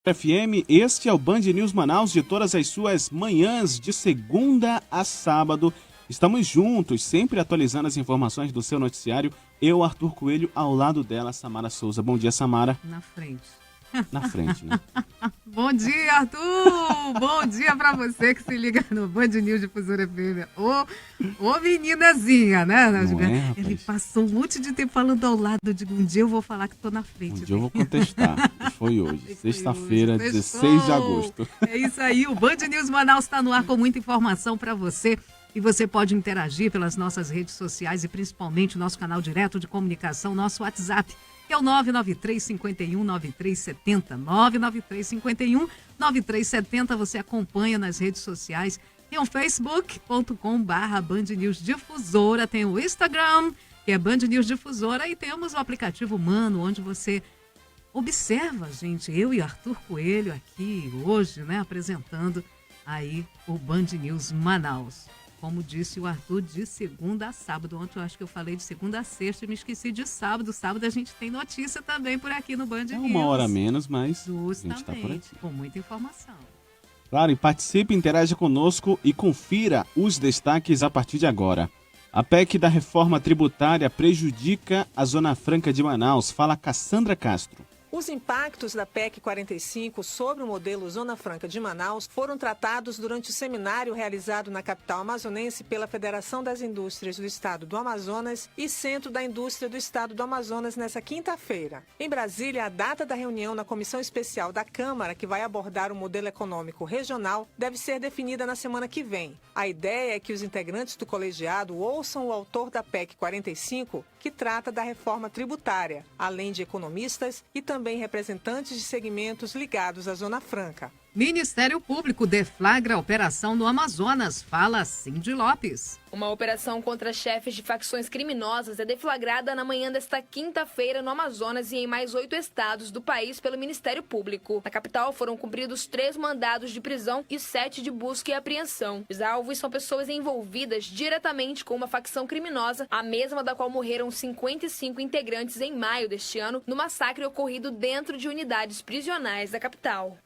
FM, este é o Band News Manaus de todas as suas manhãs, de segunda a sábado. Estamos juntos, sempre atualizando as informações do seu noticiário. Eu, Arthur Coelho, ao lado dela, Samara Souza. Bom dia, Samara. Na frente. Na frente, né? Bom dia, Arthur! Bom dia pra você que se liga no Band News Difusora FM. Ô meninazinha, né? Não é, Ele passou um monte de tempo falando ao lado. Eu digo, um dia eu vou falar que tô na frente. Um dia eu vou contestar. Foi hoje, sexta-feira, 16 de agosto. É isso aí, o Band News Manaus está no ar com muita informação para você. E você pode interagir pelas nossas redes sociais e principalmente o nosso canal direto de comunicação, nosso WhatsApp, que é o 993-51-9370. 993-51-9370. Você acompanha nas redes sociais. Tem o facebook.com/Band News Difusora. Tem o Instagram, que é Band News Difusora. E temos o aplicativo Mano, onde você observa, gente, eu e Arthur Coelho aqui hoje, né, apresentando aí o Band News Manaus. Como disse o Arthur, de segunda a sábado. Ontem eu acho que eu falei de segunda a sexta e me esqueci de sábado. Sábado a gente tem notícia também por aqui no Band News. Uma hora menos, mas justamente, a gente está por aqui. Com muita informação. Claro, e participe, interaja conosco e confira os destaques a partir de agora. A PEC da reforma tributária prejudica a Zona Franca de Manaus. Fala Cassandra Castro. Os impactos da PEC 45 sobre o modelo Zona Franca de Manaus foram tratados durante o seminário realizado na capital amazonense pela Federação das Indústrias do Estado do Amazonas e Centro da Indústria do Estado do Amazonas nesta quinta-feira. Em Brasília, a data da reunião na Comissão Especial da Câmara, que vai abordar o modelo econômico regional, deve ser definida na semana que vem. A ideia é que os integrantes do colegiado ouçam o autor da PEC 45, que trata da reforma tributária, além de economistas e também representantes de segmentos ligados à Zona Franca. Ministério Público deflagra a operação no Amazonas. Fala Cindy Lopes. Uma operação contra chefes de facções criminosas é deflagrada na manhã desta quinta-feira no Amazonas e em mais 8 estados do país pelo Ministério Público. Na capital foram cumpridos 3 mandados de prisão e 7 de busca e apreensão. Os alvos são pessoas envolvidas diretamente com uma facção criminosa, a mesma da qual morreram 55 integrantes em maio deste ano, no massacre ocorrido dentro de unidades prisionais da capital.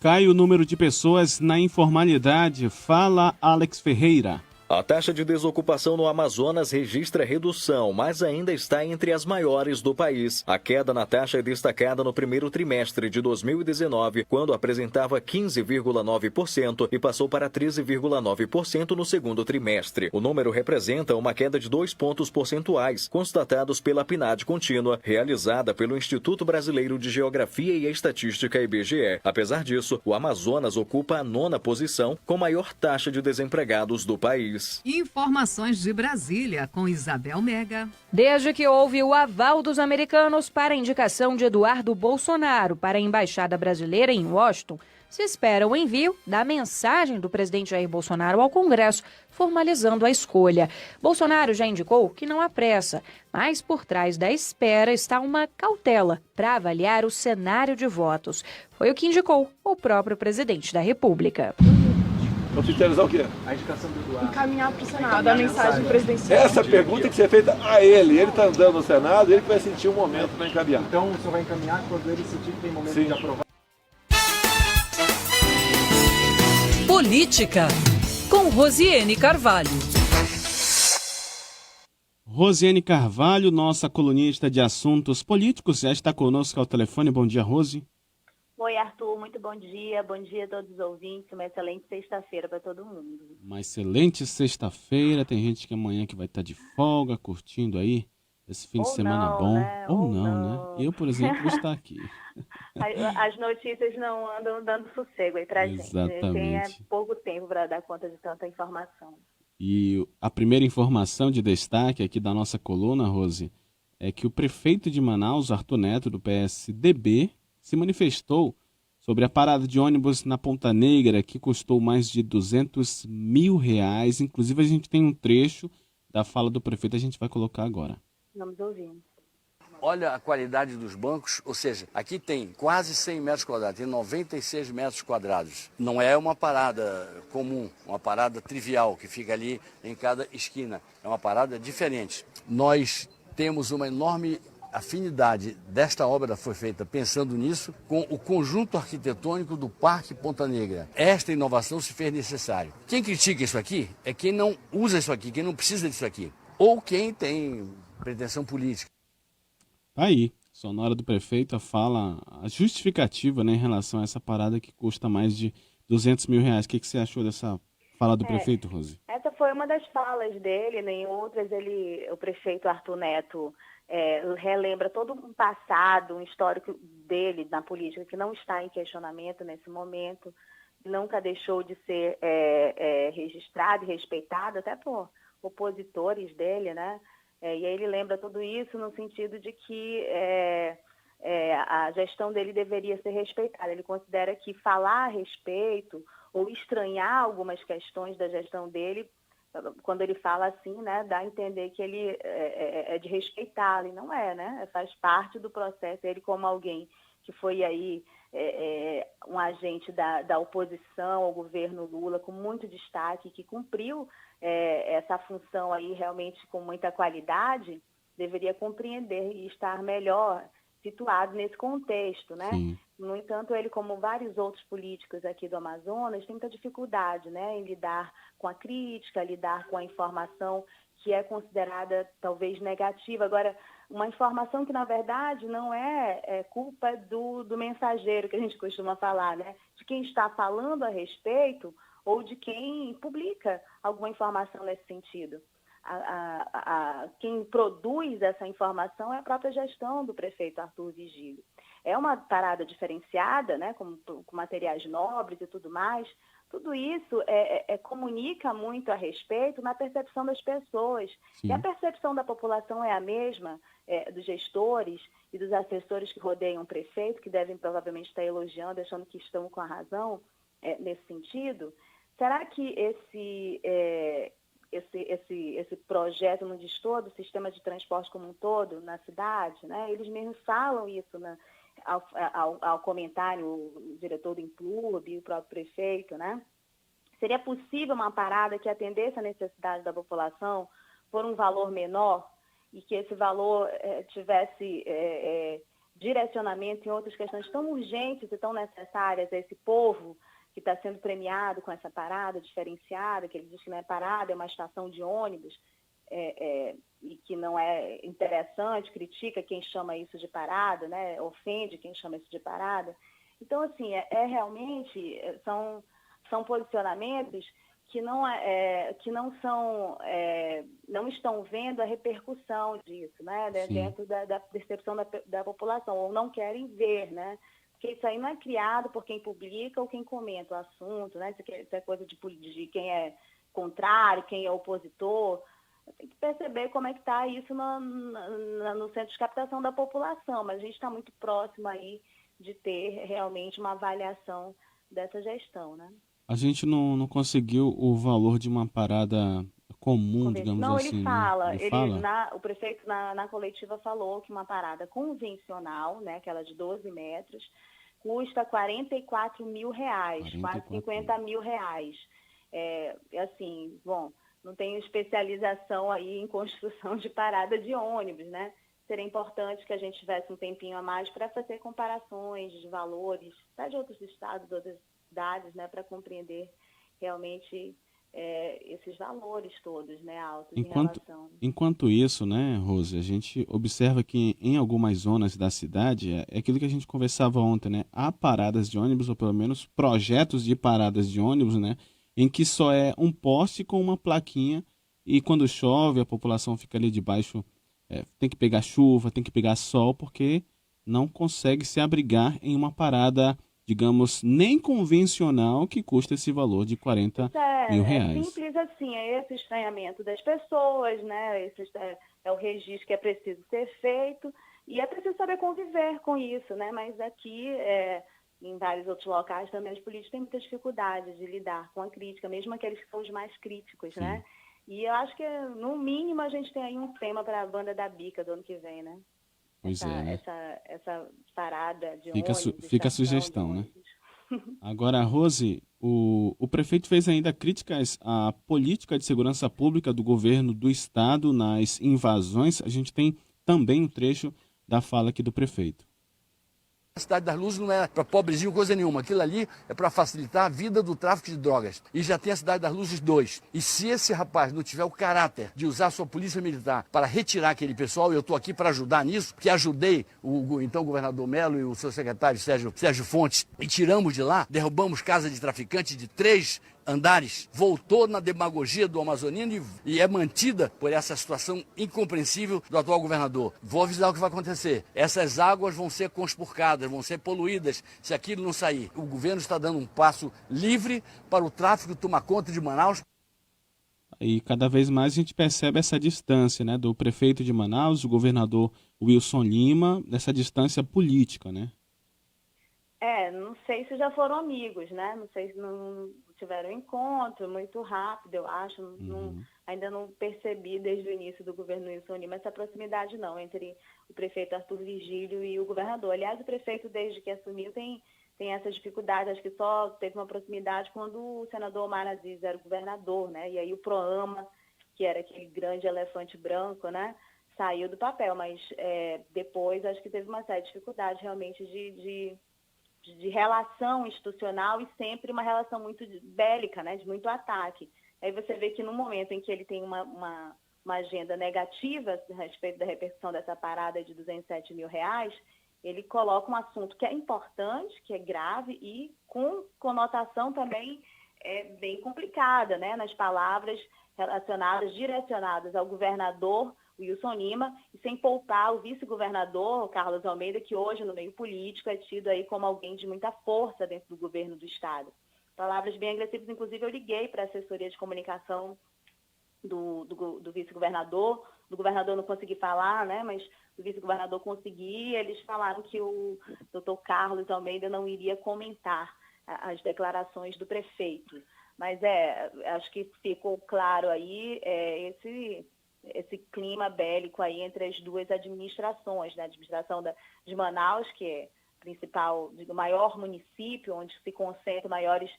Cai o número de pessoas na informalidade. Fala Alex Ferreira. A taxa de desocupação no Amazonas registra redução, mas ainda está entre as maiores do país. A queda na taxa é destacada no primeiro trimestre de 2019, quando apresentava 15,9% e passou para 13,9% no segundo trimestre. O número representa uma queda de 2 pontos percentuais, constatados pela PNAD contínua, realizada pelo Instituto Brasileiro de Geografia e Estatística, IBGE. Apesar disso, o Amazonas ocupa a 9ª posição, com maior taxa de desempregados do país. Informações de Brasília, com Isabel Mega. Desde que houve o aval dos americanos para a indicação de Eduardo Bolsonaro para a Embaixada Brasileira em Washington, se espera o envio da mensagem do presidente Jair Bolsonaro ao Congresso, formalizando a escolha. Bolsonaro já indicou que não há pressa, mas por trás da espera está uma cautela para avaliar o cenário de votos. Foi o que indicou o próprio presidente da República. Oficializar o quê? A indicação do Eduardo. Encaminhar para o Senado a mensagem presidencial. Essa pergunta tem que ser feita a ele. Ele está andando no Senado, ele que vai sentir um momento para encaminhar. Então o senhor vai encaminhar quando ele sentir que tem momento Sim. de aprovar? Política, com Rosiane Carvalho. Rosiane Carvalho, nossa colunista de assuntos políticos, já está conosco ao telefone. Bom dia, Rose. Oi, Arthur, muito bom dia a todos os ouvintes, uma excelente sexta-feira para todo mundo. Uma excelente sexta-feira, tem gente que amanhã que vai estar de folga, curtindo aí esse fim de semana bom. Né? Ou não, né? Eu, por exemplo, vou estar aqui. As notícias não andam dando sossego aí pra gente. Exatamente. Tem pouco tempo para dar conta de tanta informação. E a primeira informação de destaque aqui da nossa coluna, Rose, é que o prefeito de Manaus, Arthur Neto, do PSDB, se manifestou sobre a parada de ônibus na Ponta Negra, que custou mais de R$200 mil. Inclusive, a gente tem um trecho da fala do prefeito, a gente vai colocar agora. Vamos ouvindo. Olha a qualidade dos bancos, ou seja, aqui tem quase 100 metros quadrados, tem 96 metros quadrados. Não é uma parada comum, uma parada trivial que fica ali em cada esquina. É uma parada diferente. Nós temos uma enorme afinidade desta obra foi feita pensando nisso com o conjunto arquitetônico do Parque Ponta Negra. Esta inovação se fez necessária. Quem critica isso aqui é quem não usa isso aqui, quem não precisa disso aqui, ou quem tem pretensão política. Aí, sonora do prefeito, a justificativa, né, em relação a essa parada que custa mais de R$200 mil. O que você achou dessa fala do prefeito, Rose? Essa foi uma das falas dele, né? Em outras o prefeito Arthur Neto relembra todo um passado, um histórico dele na política que não está em questionamento nesse momento, nunca deixou de ser registrado e respeitado até por opositores dele, né? E aí ele lembra tudo isso no sentido de que a gestão dele deveria ser respeitada. Ele considera que falar a respeito ou estranhar algumas questões da gestão dele, quando ele fala assim, né, dá a entender que ele é de respeitá-lo, e não é, né? Faz parte do processo. Ele, como alguém que foi aí um agente da oposição ao governo Lula, com muito destaque, que cumpriu essa função aí realmente com muita qualidade, deveria compreender e estar melhor situado nesse contexto, né? Sim. No entanto, ele, como vários outros políticos aqui do Amazonas, tem muita dificuldade, né, em lidar com a crítica, lidar com a informação que é considerada talvez negativa. Agora, uma informação que, na verdade, não é culpa do mensageiro, que a gente costuma falar, né? De quem está falando a respeito ou de quem publica alguma informação nesse sentido. Quem produz essa informação é a própria gestão do prefeito Arthur Vigílio. É uma parada diferenciada, né, com materiais nobres e tudo mais. Tudo isso comunica muito a respeito na percepção das pessoas. Sim. E a percepção da população é a mesma, dos gestores e dos assessores que rodeiam o prefeito, que devem provavelmente estar elogiando, achando que estão com a razão nesse sentido. Será que esse projeto no diz todo, o sistema de transporte como um todo na cidade, né? Eles mesmos falam isso ao comentário, o diretor do Implurb, o próprio prefeito, né? Seria possível uma parada que atendesse a necessidade da população por um valor menor e que esse valor tivesse direcionamento em outras questões tão urgentes e tão necessárias a esse povo que está sendo premiado com essa parada diferenciada, que ele diz que não é parada, é uma estação de ônibus, e que não é interessante, critica quem chama isso de parada, né? Ofende quem chama isso de parada. Então, assim, realmente são posicionamentos que não estão vendo a repercussão disso, né? Dentro da percepção da população, ou não querem ver, né? Porque isso aí não é criado por quem publica ou quem comenta o assunto, né? Isso é coisa de quem é contrário, quem é opositor. Tem que perceber como é que está isso no centro de captação da população, mas a gente está muito próximo aí de ter realmente uma avaliação dessa gestão, né? A gente não conseguiu o valor de uma parada comum, digamos assim. Ele fala. Ele fala? O prefeito na coletiva falou que uma parada convencional, né, aquela de 12 metros, custa R$44 mil, quase R$50 mil. Assim, bom, não tenho especialização aí em construção de parada de ônibus, né? Seria importante que a gente tivesse um tempinho a mais para fazer comparações de valores, até de outros estados, outras cidades, né, para compreender realmente esses valores todos, né, altos em relação. Enquanto isso, né, Rose, a gente observa que em algumas zonas da cidade, é aquilo que a gente conversava ontem, né, há paradas de ônibus, ou pelo menos projetos de paradas de ônibus, né, em que só é um poste com uma plaquinha e quando chove a população fica ali debaixo, tem que pegar chuva, tem que pegar sol, porque não consegue se abrigar em uma parada, digamos, nem convencional, que custa esse valor de R$40 mil. É simples assim, esse estranhamento das pessoas, né? É o registro que é preciso ser feito e é preciso saber conviver com isso, né? Mas aqui, em vários outros locais também, os políticos têm muita dificuldade de lidar com a crítica, mesmo aqueles que são os mais críticos, Sim. né? E eu acho que, no mínimo, a gente tem aí um tema para a banda da Bica do ano que vem, né? Pois né? Essa parada de ônibus. Fica a sugestão, né? Agora, Rose, o prefeito fez ainda críticas à política de segurança pública do governo do estado nas invasões. A gente tem também um trecho da fala aqui do prefeito. A Cidade das Luzes não é para pobrezinho coisa nenhuma. Aquilo ali é para facilitar a vida do tráfico de drogas. E já tem a Cidade das Luzes 2. E se esse rapaz não tiver o caráter de usar a sua polícia militar para retirar aquele pessoal, eu estou aqui para ajudar nisso, porque ajudei o então governador Melo e o seu secretário Sérgio Fontes, e tiramos de lá, derrubamos casa de traficante de 3 andares, voltou na demagogia do amazonino e é mantida por essa situação incompreensível do atual governador. Vou avisar o que vai acontecer. Essas águas vão ser conspurcadas, vão ser poluídas se aquilo não sair. O governo está dando um passo livre para o tráfico tomar conta de Manaus. E cada vez mais a gente percebe essa distância, né, do prefeito de Manaus, o governador Wilson Lima, essa distância política, né? Não sei se já foram amigos, né? Não sei se não tiveram encontro muito rápido, eu acho. Ainda não percebi desde o início do governo Wilson Lima essa proximidade, não, entre o prefeito Arthur Vigílio e o governador. Aliás, o prefeito, desde que assumiu, tem essa dificuldade. Acho que só teve uma proximidade quando o senador Omar Aziz era o governador, né? E aí o PROAMA, que era aquele grande elefante branco, né? Saiu do papel, mas depois acho que teve uma séria dificuldade realmente de relação institucional e sempre uma relação muito bélica, né, de muito ataque. Aí você vê que no momento em que ele tem uma agenda negativa a respeito da repercussão dessa parada de R$207 mil, ele coloca um assunto que é importante, que é grave e com conotação também bem complicada, né, nas palavras direcionadas ao governador Wilson Lima, e sem poupar o vice-governador Carlos Almeida, que hoje no meio político é tido aí como alguém de muita força dentro do governo do estado. Palavras bem agressivas, inclusive eu liguei para a assessoria de comunicação do vice-governador, do governador não consegui falar, né, mas do vice-governador consegui, eles falaram que o doutor Carlos Almeida não iria comentar as declarações do prefeito. Mas acho que ficou claro aí esse clima bélico aí entre as duas administrações, né? A administração de Manaus, que é o maior município, onde se concentram maiores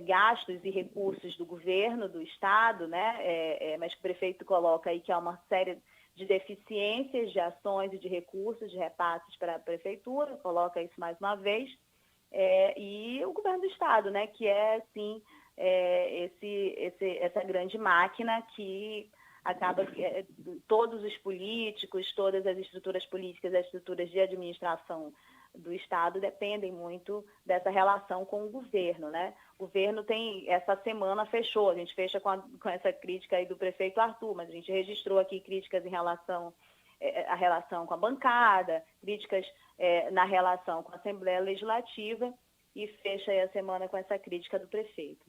gastos e recursos do governo, do estado, né? Mas que o prefeito coloca aí que há uma série de deficiências de ações e de recursos, de repasses para a prefeitura, coloca isso mais uma vez, e o governo do estado, né? Que é, sim, essa grande máquina que acaba que todos os políticos, todas as estruturas políticas, as estruturas de administração do Estado dependem muito dessa relação com o governo, né? O governo essa semana fechou, a gente fecha com essa crítica aí do prefeito Arthur, mas a gente registrou aqui críticas em relação à relação com a bancada, críticas na relação com a Assembleia Legislativa, e fecha aí a semana com essa crítica do prefeito.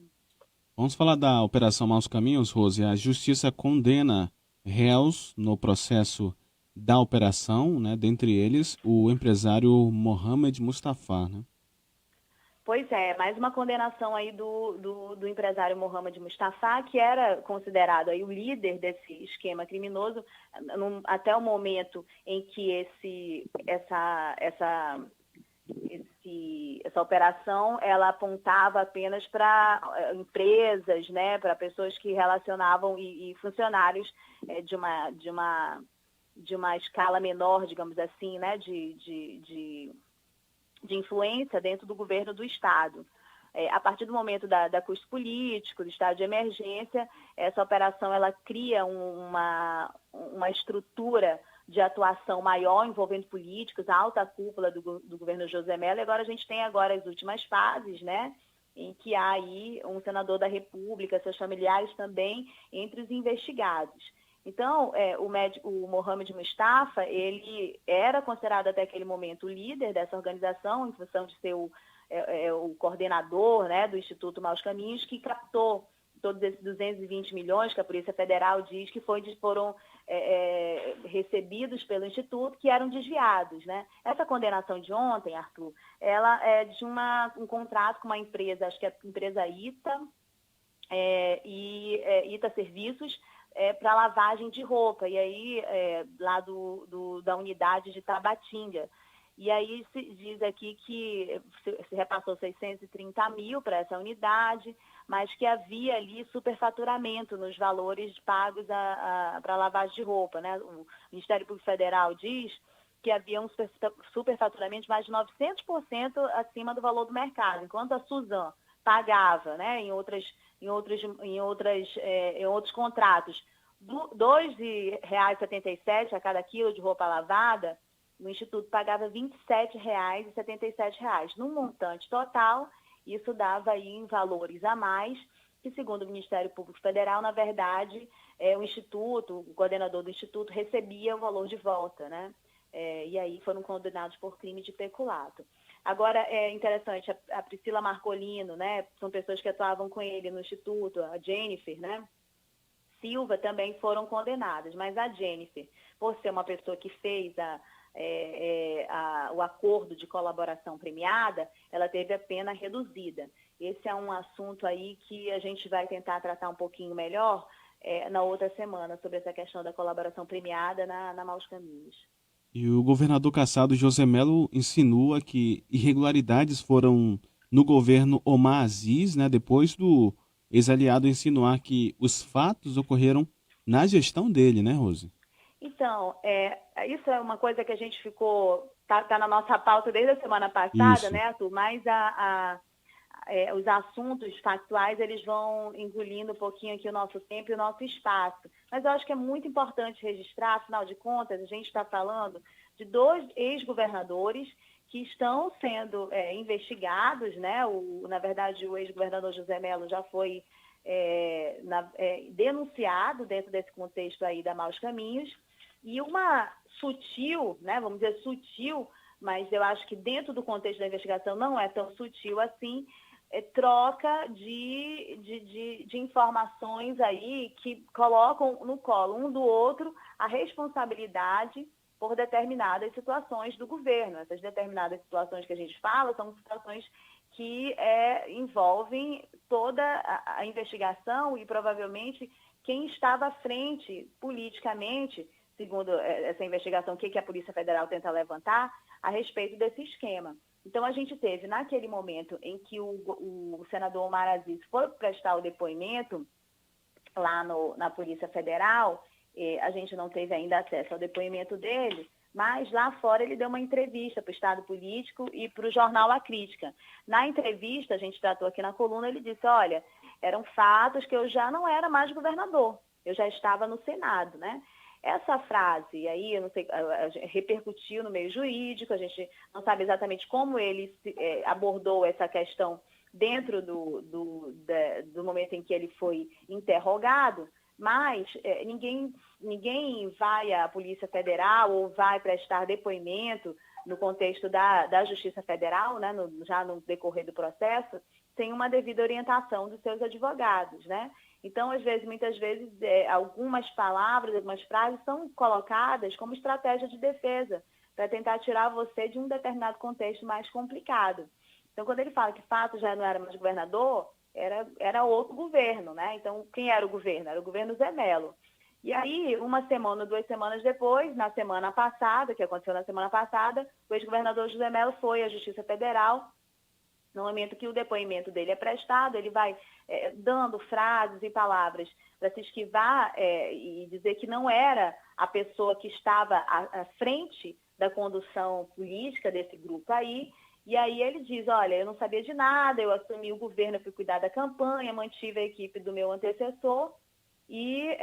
Vamos falar da Operação Maus Caminhos, Rose. A Justiça condena réus no processo da operação, né? Dentre eles, o empresário Mohamed Mustafa, né? Pois é, mais uma condenação aí do empresário Mohamed Mustafa, que era considerado aí o líder desse esquema criminoso até o momento em que essa operação ela apontava apenas para empresas, né, para pessoas que relacionavam e funcionários de uma escala menor, digamos assim, né, de influência dentro do governo do estado. A partir do momento da custo político, do estado de emergência, essa operação ela cria uma estrutura de atuação maior envolvendo políticos, a alta cúpula do governo José Mello, e agora a gente tem as últimas fases, né, em que há aí um senador da República, seus familiares também, entre os investigados. Então, o Mohamed Mustafa, ele era considerado até aquele momento o líder dessa organização, em função de ser o coordenador, né, do Instituto Maus Caminhos, que captou todos esses 220 milhões que a Polícia Federal diz que foram recebidos pelo Instituto, que eram desviados, né? Essa condenação de ontem, Arthur, ela é de um contrato com uma empresa, acho que é a empresa ITA, ITA Serviços, para lavagem de roupa, e aí lá da unidade de Tabatinga. E aí se diz aqui que se repassou 630 mil para essa unidade, mas que havia ali superfaturamento nos valores pagos para lavagem de roupa, né? O Ministério Público Federal diz que havia um superfaturamento de mais de 900% acima do valor do mercado, enquanto a Suzano pagava, né, em outros contratos, R$ 2,77 a cada quilo de roupa lavada, o Instituto pagava R$ 27,77. No montante total, isso dava aí em valores a mais, que segundo o Ministério Público Federal, na verdade, o coordenador do Instituto recebia o valor de volta, né? E aí foram condenados por crime de peculato. Agora, é interessante, a Priscila Marcolino, né? São pessoas que atuavam com ele no Instituto, a Jennifer, né? Silva também foram condenadas, mas a Jennifer, por ser uma pessoa que fez o acordo de colaboração premiada, ela teve a pena reduzida. Esse é um assunto aí que a gente vai tentar tratar um pouquinho melhor na outra semana, sobre essa questão da colaboração premiada na Maus Caminhos. E o governador cassado José Melo insinua que irregularidades foram no governo Omar Aziz, né, depois do ex-aliado insinuar que os fatos ocorreram na gestão dele, né, Rose? Então, isso é uma coisa que a gente tá na nossa pauta desde a semana passada, Isso. né, Arthur? Mas os assuntos factuais, eles vão engolindo um pouquinho aqui o nosso tempo e o nosso espaço. Mas eu acho que é muito importante registrar, afinal de contas, a gente está falando de 2 ex-governadores que estão sendo investigados, né? Na verdade, o ex-governador José Melo já foi denunciado dentro desse contexto aí da Maus Caminhos, e uma sutil, né, vamos dizer sutil, mas eu acho que dentro do contexto da investigação não é tão sutil assim, troca de informações aí que colocam no colo um do outro a responsabilidade por determinadas situações do governo. Essas determinadas situações que a gente fala são situações que envolvem toda a investigação e provavelmente quem estava à frente politicamente, segundo essa investigação, o que a Polícia Federal tenta levantar a respeito desse esquema. Então, a gente teve, naquele momento em que o senador Omar Aziz foi prestar o depoimento lá na Polícia Federal, a gente não teve ainda acesso ao depoimento dele, mas lá fora ele deu uma entrevista para o Estado Político e para o jornal A Crítica. Na entrevista, a gente tratou aqui na coluna, ele disse, olha, eram fatos que eu já não era mais governador, eu já estava no Senado, né? Essa frase aí, eu não sei, repercutiu no meio jurídico, a gente não sabe exatamente como ele abordou essa questão dentro do momento em que ele foi interrogado, mas ninguém vai à Polícia Federal ou vai prestar depoimento no contexto da Justiça Federal, né, já no decorrer do processo, sem uma devida orientação dos seus advogados, né? Então, muitas vezes, algumas palavras, algumas frases são colocadas como estratégia de defesa para tentar tirar você de um determinado contexto mais complicado. Então, quando ele fala que Fato já não era mais governador, era outro governo, né? Então, quem era o governo? Era o governo Zé Melo. E aí, 1 semana, 2 semanas depois, na semana passada, que aconteceu na semana passada, o ex-governador José Melo foi à Justiça Federal. No momento que o depoimento dele é prestado, ele vai dando frases e palavras para se esquivar e dizer que não era a pessoa que estava à frente da condução política desse grupo aí. E aí ele diz, olha, eu não sabia de nada, eu assumi o governo, eu fui cuidar da campanha, mantive a equipe do meu antecessor e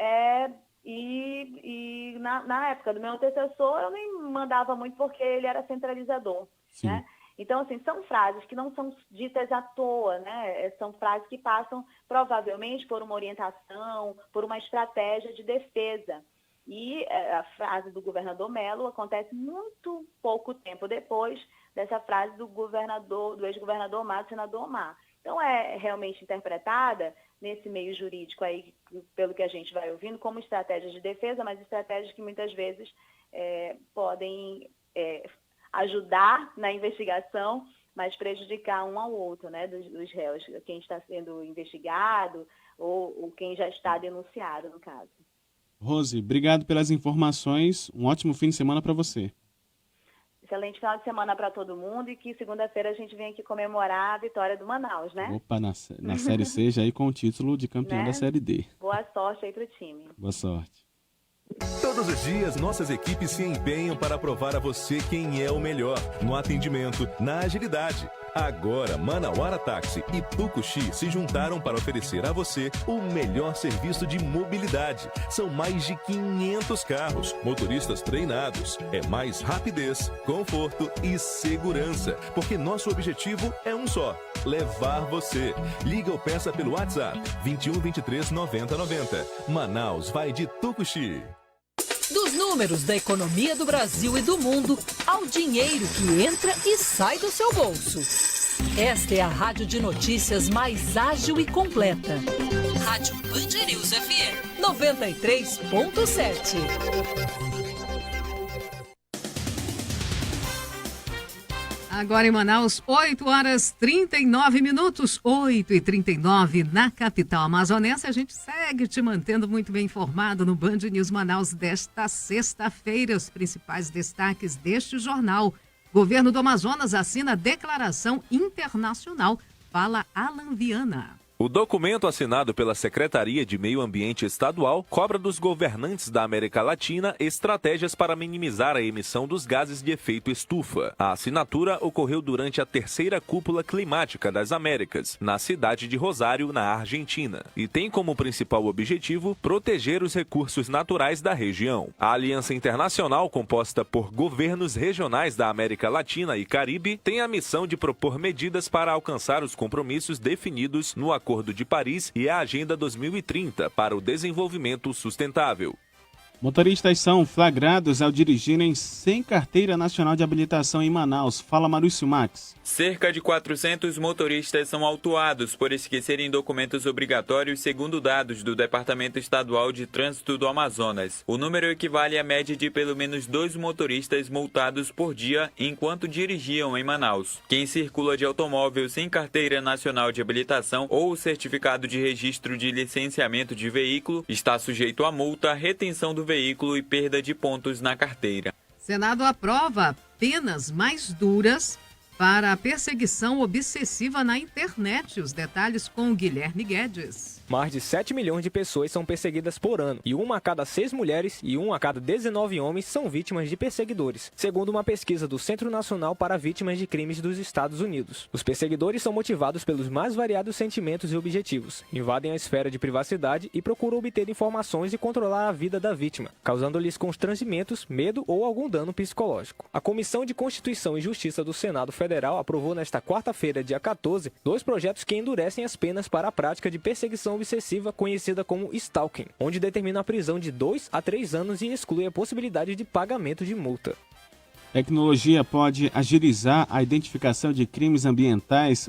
na época do meu antecessor eu nem mandava muito porque ele era centralizador, né? Então, assim, são frases que não são ditas à toa, né? São frases que passam, provavelmente, por uma orientação, por uma estratégia de defesa. E a frase do governador Melo acontece muito pouco tempo depois dessa frase do ex-governador Omar, do senador Omar. Então, é realmente interpretada nesse meio jurídico aí, pelo que a gente vai ouvindo, como estratégia de defesa, mas estratégias que muitas vezes podem ajudar na investigação, mas prejudicar um ao outro, né, dos réus, quem está sendo investigado ou quem já está denunciado, no caso. Rose, obrigado pelas informações. Um ótimo fim de semana para você. Excelente final de semana para todo mundo e que segunda-feira a gente vem aqui comemorar a vitória do Manaus, né? Opa, na Série C já aí com o título de campeão da Série D. Boa sorte aí para o time. Boa sorte. Todos os dias, nossas equipes se empenham para provar a você quem é o melhor no atendimento, na agilidade. Agora, Manauara Táxi e Tucuxi se juntaram para oferecer a você o melhor serviço de mobilidade. São mais de 500 carros, motoristas treinados. É mais rapidez, conforto e segurança, porque nosso objetivo é um só: levar você. Liga ou peça pelo WhatsApp 21 23 90 90. Manaus vai de Tucuxi. Dos números da economia do Brasil e do mundo ao dinheiro que entra e sai do seu bolso. Esta é a rádio de notícias mais ágil e completa. Rádio Band News FM 93.7. Agora em Manaus, 8h39, 8h39 na capital amazonense. A gente segue te mantendo muito bem informado no Band News Manaus desta sexta-feira. Os principais destaques deste jornal. Governo do Amazonas assina declaração internacional. Fala Alan Viana. O documento assinado pela Secretaria de Meio Ambiente Estadual cobra dos governantes da América Latina estratégias para minimizar a emissão dos gases de efeito estufa. A assinatura ocorreu durante a terceira Cúpula Climática das Américas, na cidade de Rosário, na Argentina, e tem como principal objetivo proteger os recursos naturais da região. A Aliança Internacional, composta por governos regionais da América Latina e Caribe, tem a missão de propor medidas para alcançar os compromissos definidos no Acordo de Paris e a Agenda 2030 para o Desenvolvimento Sustentável. Motoristas são flagrados ao dirigirem sem carteira nacional de habilitação em Manaus. Fala, Maurício Max. Cerca de 400 motoristas são autuados por esquecerem documentos obrigatórios, segundo dados do Departamento Estadual de Trânsito do Amazonas. O número equivale à média de pelo menos 2 motoristas multados por dia enquanto dirigiam em Manaus. Quem circula de automóvel sem carteira nacional de habilitação ou certificado de registro de licenciamento de veículo está sujeito a multa, retenção do veículo e perda de pontos na carteira. Senado aprova penas mais duras para a perseguição obsessiva na internet. Os detalhes com o Guilherme Guedes. Mais de 7 milhões de pessoas são perseguidas por ano, e 1 a cada 6 mulheres e 1 a cada 19 homens são vítimas de perseguidores, segundo uma pesquisa do Centro Nacional para Vítimas de Crimes dos Estados Unidos. Os perseguidores são motivados pelos mais variados sentimentos e objetivos, invadem a esfera de privacidade e procuram obter informações e controlar a vida da vítima, causando-lhes constrangimentos, medo ou algum dano psicológico. A Comissão de Constituição e Justiça do Senado Federal aprovou nesta quarta-feira, dia 14, 2 projetos que endurecem as penas para a prática de perseguição obsessiva conhecida como stalking, onde determina a prisão de 2 a 3 anos e exclui a possibilidade de pagamento de multa. Tecnologia pode agilizar a identificação de crimes ambientais.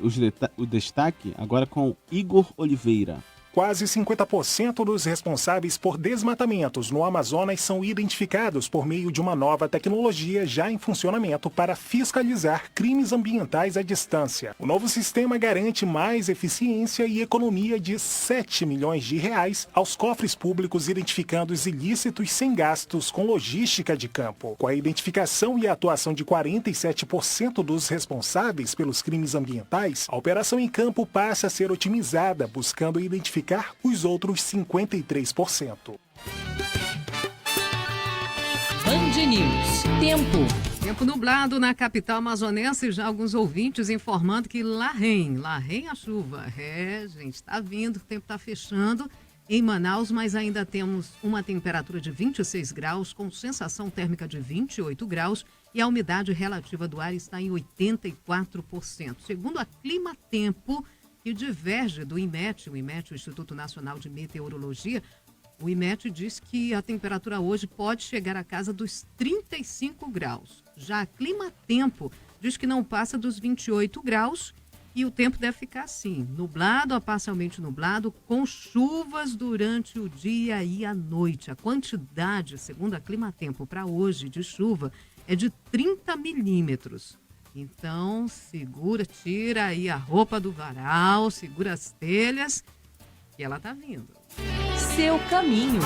O destaque agora com Igor Oliveira. Quase 50% dos responsáveis por desmatamentos no Amazonas são identificados por meio de uma nova tecnologia já em funcionamento para fiscalizar crimes ambientais à distância. O novo sistema garante mais eficiência e economia de 7 milhões de reais aos cofres públicos, identificando os ilícitos sem gastos com logística de campo. Com a identificação e a atuação de 47% dos responsáveis pelos crimes ambientais, a operação em campo passa a ser otimizada, buscando identificar os outros 53%. Band News. Tempo nublado na capital amazonense. Já alguns ouvintes informando que Larrém a chuva. Gente, está vindo, o tempo está fechando em Manaus, mas ainda temos uma temperatura de 26 graus, com sensação térmica de 28 graus e a umidade relativa do ar está em 84%. Segundo a Climatempo, que diverge do IMET, o Instituto Nacional de Meteorologia, o IMET diz que a temperatura hoje pode chegar à casa dos 35 graus. Já a Climatempo diz que não passa dos 28 graus e o tempo deve ficar assim, nublado a parcialmente nublado, com chuvas durante o dia e a noite. A quantidade, segundo a Climatempo, para hoje de chuva é de 30 milímetros. Então, segura, tira aí a roupa do varal, segura as telhas, que ela tá vindo. Seu caminho.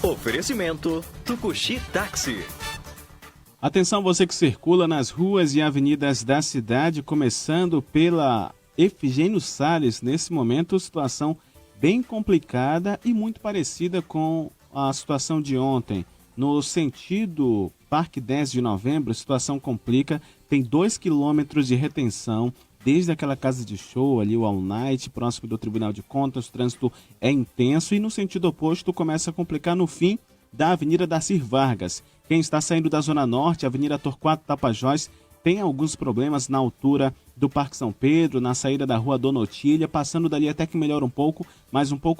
Oferecimento Tucuxi Táxi. Atenção você que circula nas ruas e avenidas da cidade, começando pela Efigênio Salles. Nesse momento, situação bem complicada e muito parecida com a situação de ontem. No sentido Parque 10 de Novembro, a situação complica. Tem 2 quilômetros de retenção, desde aquela casa de show ali, o All Night, próximo do Tribunal de Contas. O trânsito é intenso e no sentido oposto começa a complicar no fim da Avenida Darcy Vargas. Quem está saindo da Zona Norte, Avenida Torquato Tapajós, tem alguns problemas na altura do Parque São Pedro, na saída da Rua Dona Otília, passando dali até que melhora um pouco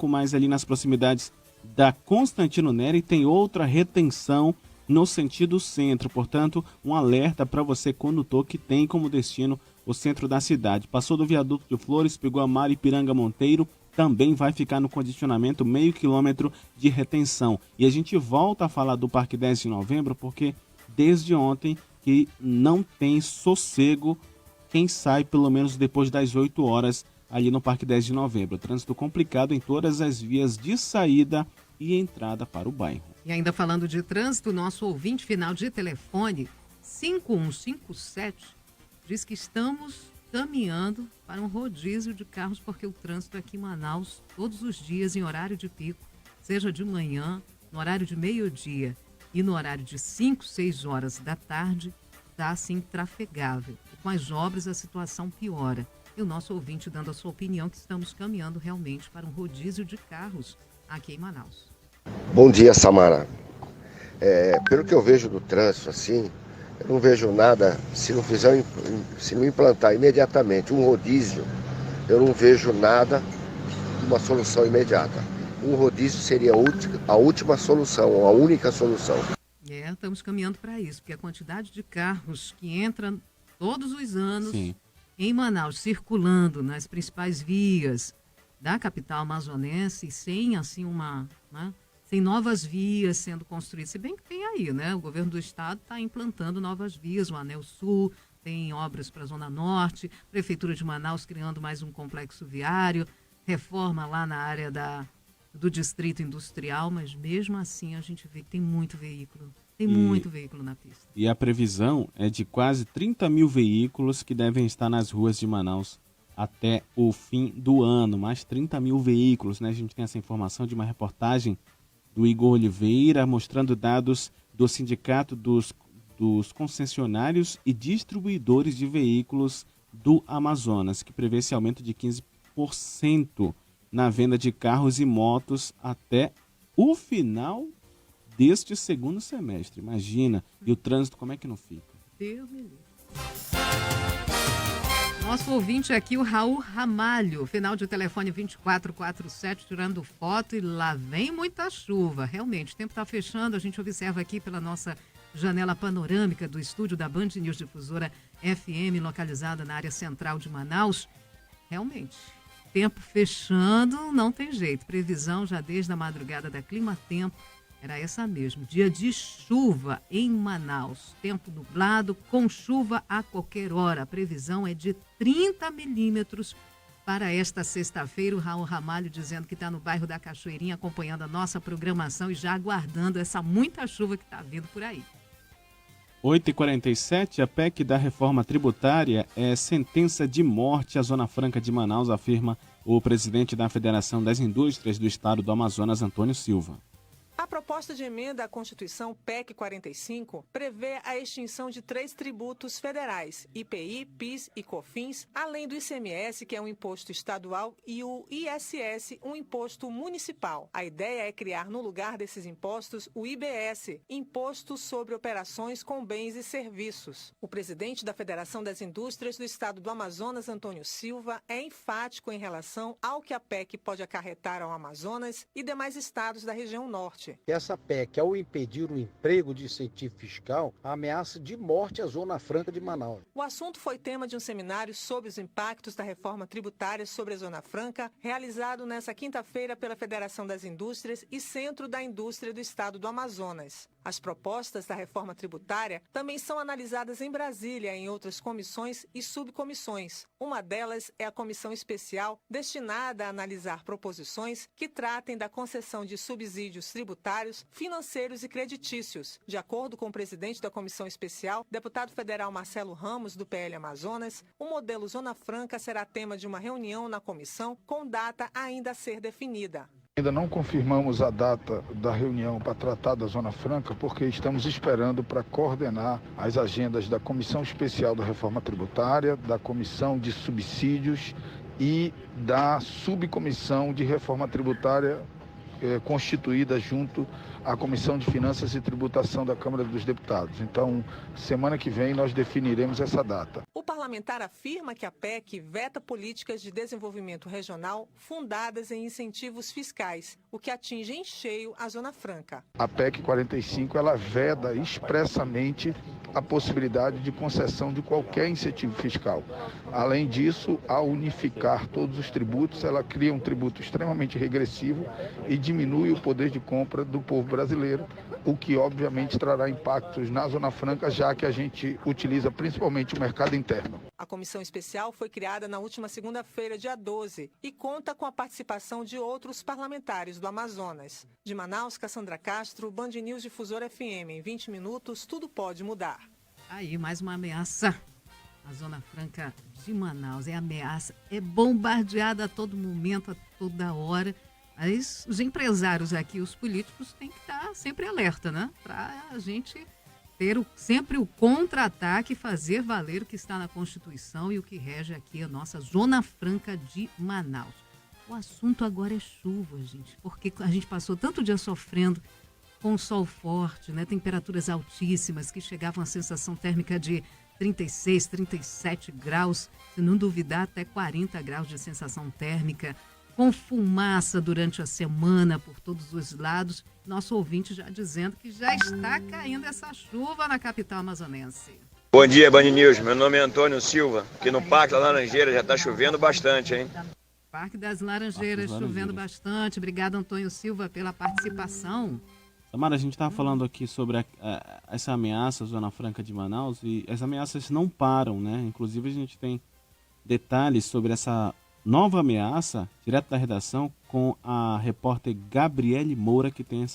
mais ali nas proximidades da Constantino Neri, tem outra retenção no sentido centro. Portanto, um alerta para você, condutor, que tem como destino o centro da cidade. Passou do Viaduto de Flores, pegou a Maripiranga Monteiro, também vai ficar no condicionamento meio quilômetro de retenção. E a gente volta a falar do Parque 10 de Novembro, porque desde ontem que não tem sossego quem sai pelo menos depois das 8 horas ali no Parque 10 de Novembro. Trânsito complicado em todas as vias de saída e entrada para o bairro. E ainda falando de trânsito, nosso ouvinte final de telefone 5157 diz que estamos caminhando para um rodízio de carros porque o trânsito aqui em Manaus, todos os dias em horário de pico, seja de manhã, no horário de meio-dia e no horário de 5, 6 horas da tarde, está assim trafegável. E com as obras a situação piora. E o nosso ouvinte dando a sua opinião que estamos caminhando realmente para um rodízio de carros aqui em Manaus. Bom dia, Samara. Pelo que eu vejo do trânsito, assim, eu não vejo nada, se não implantar imediatamente um rodízio, eu não vejo nada de uma solução imediata. Um rodízio seria a última solução, a única solução. Estamos caminhando para isso, porque a quantidade de carros que entram todos os anos em Manaus, circulando nas principais vias da capital amazonense, sem assim sem novas vias sendo construídas. Se bem que tem aí, né? O governo do estado está implantando novas vias, o Anel Sul, tem obras para a Zona Norte, Prefeitura de Manaus criando mais um complexo viário, reforma lá na área do Distrito Industrial, mas mesmo assim a gente vê que tem muito veículo. Tem muito veículo na pista. E a previsão é de quase 30 mil veículos que devem estar nas ruas de Manaus até o fim do ano. Mais 30 mil veículos, né? A gente tem essa informação de uma reportagem do Igor Oliveira, mostrando dados do Sindicato dos Concessionários e Distribuidores de Veículos do Amazonas, que prevê esse aumento de 15% na venda de carros e motos até o final deste segundo semestre. Imagina. E o trânsito, como é que não fica? Deus me livre. Nosso ouvinte aqui, o Raul Ramalho, final de telefone 2447, tirando foto, e lá vem muita chuva. Realmente, o tempo está fechando, a gente observa aqui pela nossa janela panorâmica do estúdio da Band News Difusora FM, localizada na área central de Manaus. Realmente, tempo fechando, não tem jeito. Previsão já desde a madrugada da Clima Tempo era essa mesmo. Dia de chuva em Manaus. Tempo nublado, com chuva a qualquer hora. A previsão é de 30 milímetros para esta sexta-feira. O Raul Ramalho dizendo que está no bairro da Cachoeirinha acompanhando a nossa programação e já aguardando essa muita chuva que está vindo por aí. 8h47, a PEC da reforma tributária é sentença de morte à Zona Franca de Manaus, afirma o presidente da Federação das Indústrias do Estado do Amazonas, Antônio Silva. A proposta de emenda à Constituição PEC 45 prevê a extinção de 3 tributos federais, IPI, PIS e COFINS, além do ICMS, que é um imposto estadual, e o ISS, um imposto municipal. A ideia é criar no lugar desses impostos o IBS, Imposto sobre Operações com Bens e Serviços. O presidente da Federação das Indústrias do Estado do Amazonas, Antônio Silva, é enfático em relação ao que a PEC pode acarretar ao Amazonas e demais estados da região norte. Essa PEC, ao impedir o emprego de incentivo fiscal, ameaça de morte a Zona Franca de Manaus. O assunto foi tema de um seminário sobre os impactos da reforma tributária sobre a Zona Franca, realizado nesta quinta-feira pela Federação das Indústrias e Centro da Indústria do Estado do Amazonas. As propostas da reforma tributária também são analisadas em Brasília em outras comissões e subcomissões. Uma delas é a comissão especial destinada a analisar proposições que tratem da concessão de subsídios tributários, financeiros e creditícios. De acordo com o presidente da comissão especial, deputado federal Marcelo Ramos, do PL Amazonas, o modelo Zona Franca será tema de uma reunião na comissão com data ainda a ser definida. Ainda não confirmamos a data da reunião para tratar da Zona Franca, porque estamos esperando para coordenar as agendas da Comissão Especial da Reforma Tributária, da Comissão de Subsídios e da Subcomissão de Reforma Tributária constituída junto à Comissão de Finanças e Tributação da Câmara dos Deputados. Então, semana que vem nós definiremos essa data. O parlamentar afirma que a PEC veta políticas de desenvolvimento regional fundadas em incentivos fiscais, o que atinge em cheio a Zona Franca. A PEC 45, ela veda expressamente a possibilidade de concessão de qualquer incentivo fiscal. Além disso, ao unificar todos os tributos, ela cria um tributo extremamente regressivo e diminui o poder de compra do povo brasileiro, o que obviamente trará impactos na Zona Franca, já que a gente utiliza principalmente o mercado interno. A comissão especial foi criada na última segunda-feira, dia 12, e conta com a participação de outros parlamentares do Amazonas. De Manaus, Cassandra Castro, Band News Difusora FM. Em 20 minutos, tudo pode mudar. Aí, mais uma ameaça. A Zona Franca de Manaus é ameaça, é bombardeada a todo momento, a toda hora. Mas os empresários aqui, os políticos, têm que estar sempre alerta, né? Para a gente ter sempre o contra-ataque e fazer valer o que está na Constituição e o que rege aqui a nossa Zona Franca de Manaus. O assunto agora é chuva, gente, porque a gente passou tanto dia sofrendo com sol forte, né? Temperaturas altíssimas que chegavam a sensação térmica de 36, 37 graus, se não duvidar até 40 graus de sensação térmica, com fumaça durante a semana por todos os lados. Nosso ouvinte já dizendo que já está caindo essa chuva na capital amazonense. Bom dia, Band News. Meu nome é Antônio Silva. Aqui no Parque da Laranjeira já está chovendo bastante, hein? Parque das Laranjeiras, chovendo bastante. Obrigado, Antônio Silva, pela participação. Samara, a gente estava falando aqui sobre essa ameaça, Zona Franca de Manaus, e as ameaças não param, né? Inclusive, a gente tem detalhes sobre essa nova ameaça, direto da redação, com a repórter Gabriele Moura, que tem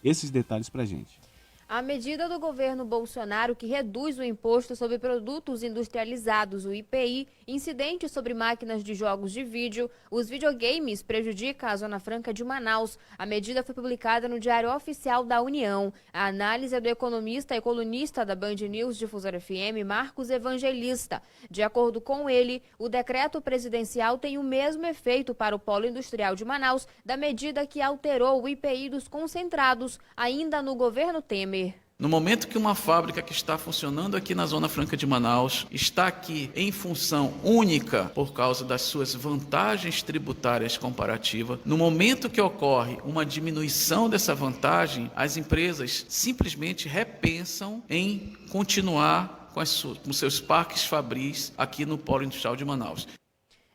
esses detalhes para a gente. A medida do governo Bolsonaro que reduz o imposto sobre produtos industrializados, o IPI, incidentes sobre máquinas de jogos de vídeo, os videogames, prejudica a Zona Franca de Manaus. A medida foi publicada no Diário Oficial da União. A análise é do economista e colunista da Band News Difusora FM, Marcos Evangelista. De acordo com ele, o decreto presidencial tem o mesmo efeito para o polo industrial de Manaus da medida que alterou o IPI dos concentrados, ainda no governo Temer. No momento que uma fábrica que está funcionando aqui na Zona Franca de Manaus está aqui em função única por causa das suas vantagens tributárias comparativas, no momento que ocorre uma diminuição dessa vantagem, as empresas simplesmente repensam em continuar com seus parques fabris aqui no Polo Industrial de Manaus.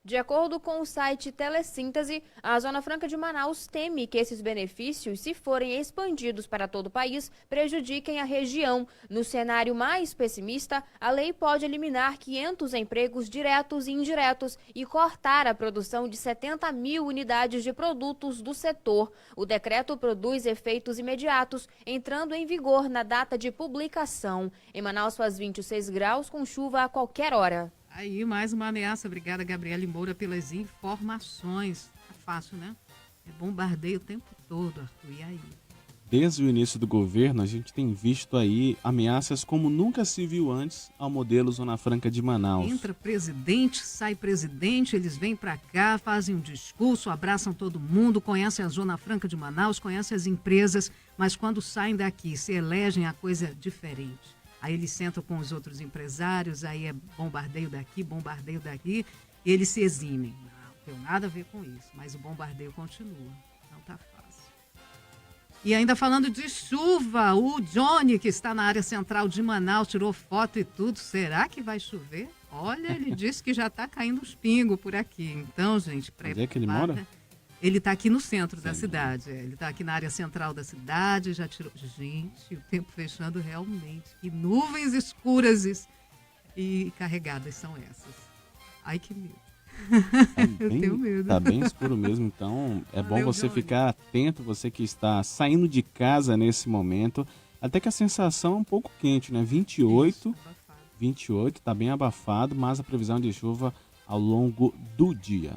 De acordo com o site Telesíntese, a Zona Franca de Manaus teme que esses benefícios, se forem expandidos para todo o país, prejudiquem a região. No cenário mais pessimista, a lei pode eliminar 500 empregos diretos e indiretos e cortar a produção de 70 mil unidades de produtos do setor. O decreto produz efeitos imediatos, entrando em vigor na data de publicação. Em Manaus faz 26 graus, com chuva a qualquer hora. Aí, mais uma ameaça. Obrigada, Gabriele Moura, pelas informações. Tá fácil, né? É bombardeio o tempo todo, Arthur. E aí? Desde o início do governo, a gente tem visto aí ameaças como nunca se viu antes ao modelo Zona Franca de Manaus. Entra presidente, sai presidente, eles vêm para cá, fazem um discurso, abraçam todo mundo, conhecem a Zona Franca de Manaus, conhecem as empresas, mas quando saem daqui, se elegem, a coisa é diferente. Aí eles sentam com os outros empresários, aí é bombardeio daqui, e eles se eximem. Não tem nada a ver com isso, mas o bombardeio continua. Não tá fácil. E ainda falando de chuva, o Johnny, que está na área central de Manaus, tirou foto e tudo. Será que vai chover? Olha, ele disse que já está caindo os pingos por aqui. Então, gente, prepara. Onde é que ele mora? Ele está aqui no centro da cidade. Ele está aqui na área central da cidade, já tirou... Gente, o tempo fechando realmente. Que nuvens escuras e carregadas são essas. Ai, que medo. Eu tenho medo. Tá bem escuro mesmo, então é bom você ficar atento, você que está saindo de casa nesse momento. Até que a sensação é um pouco quente, né? 28, tá bem abafado, mas a previsão de chuva ao longo do dia.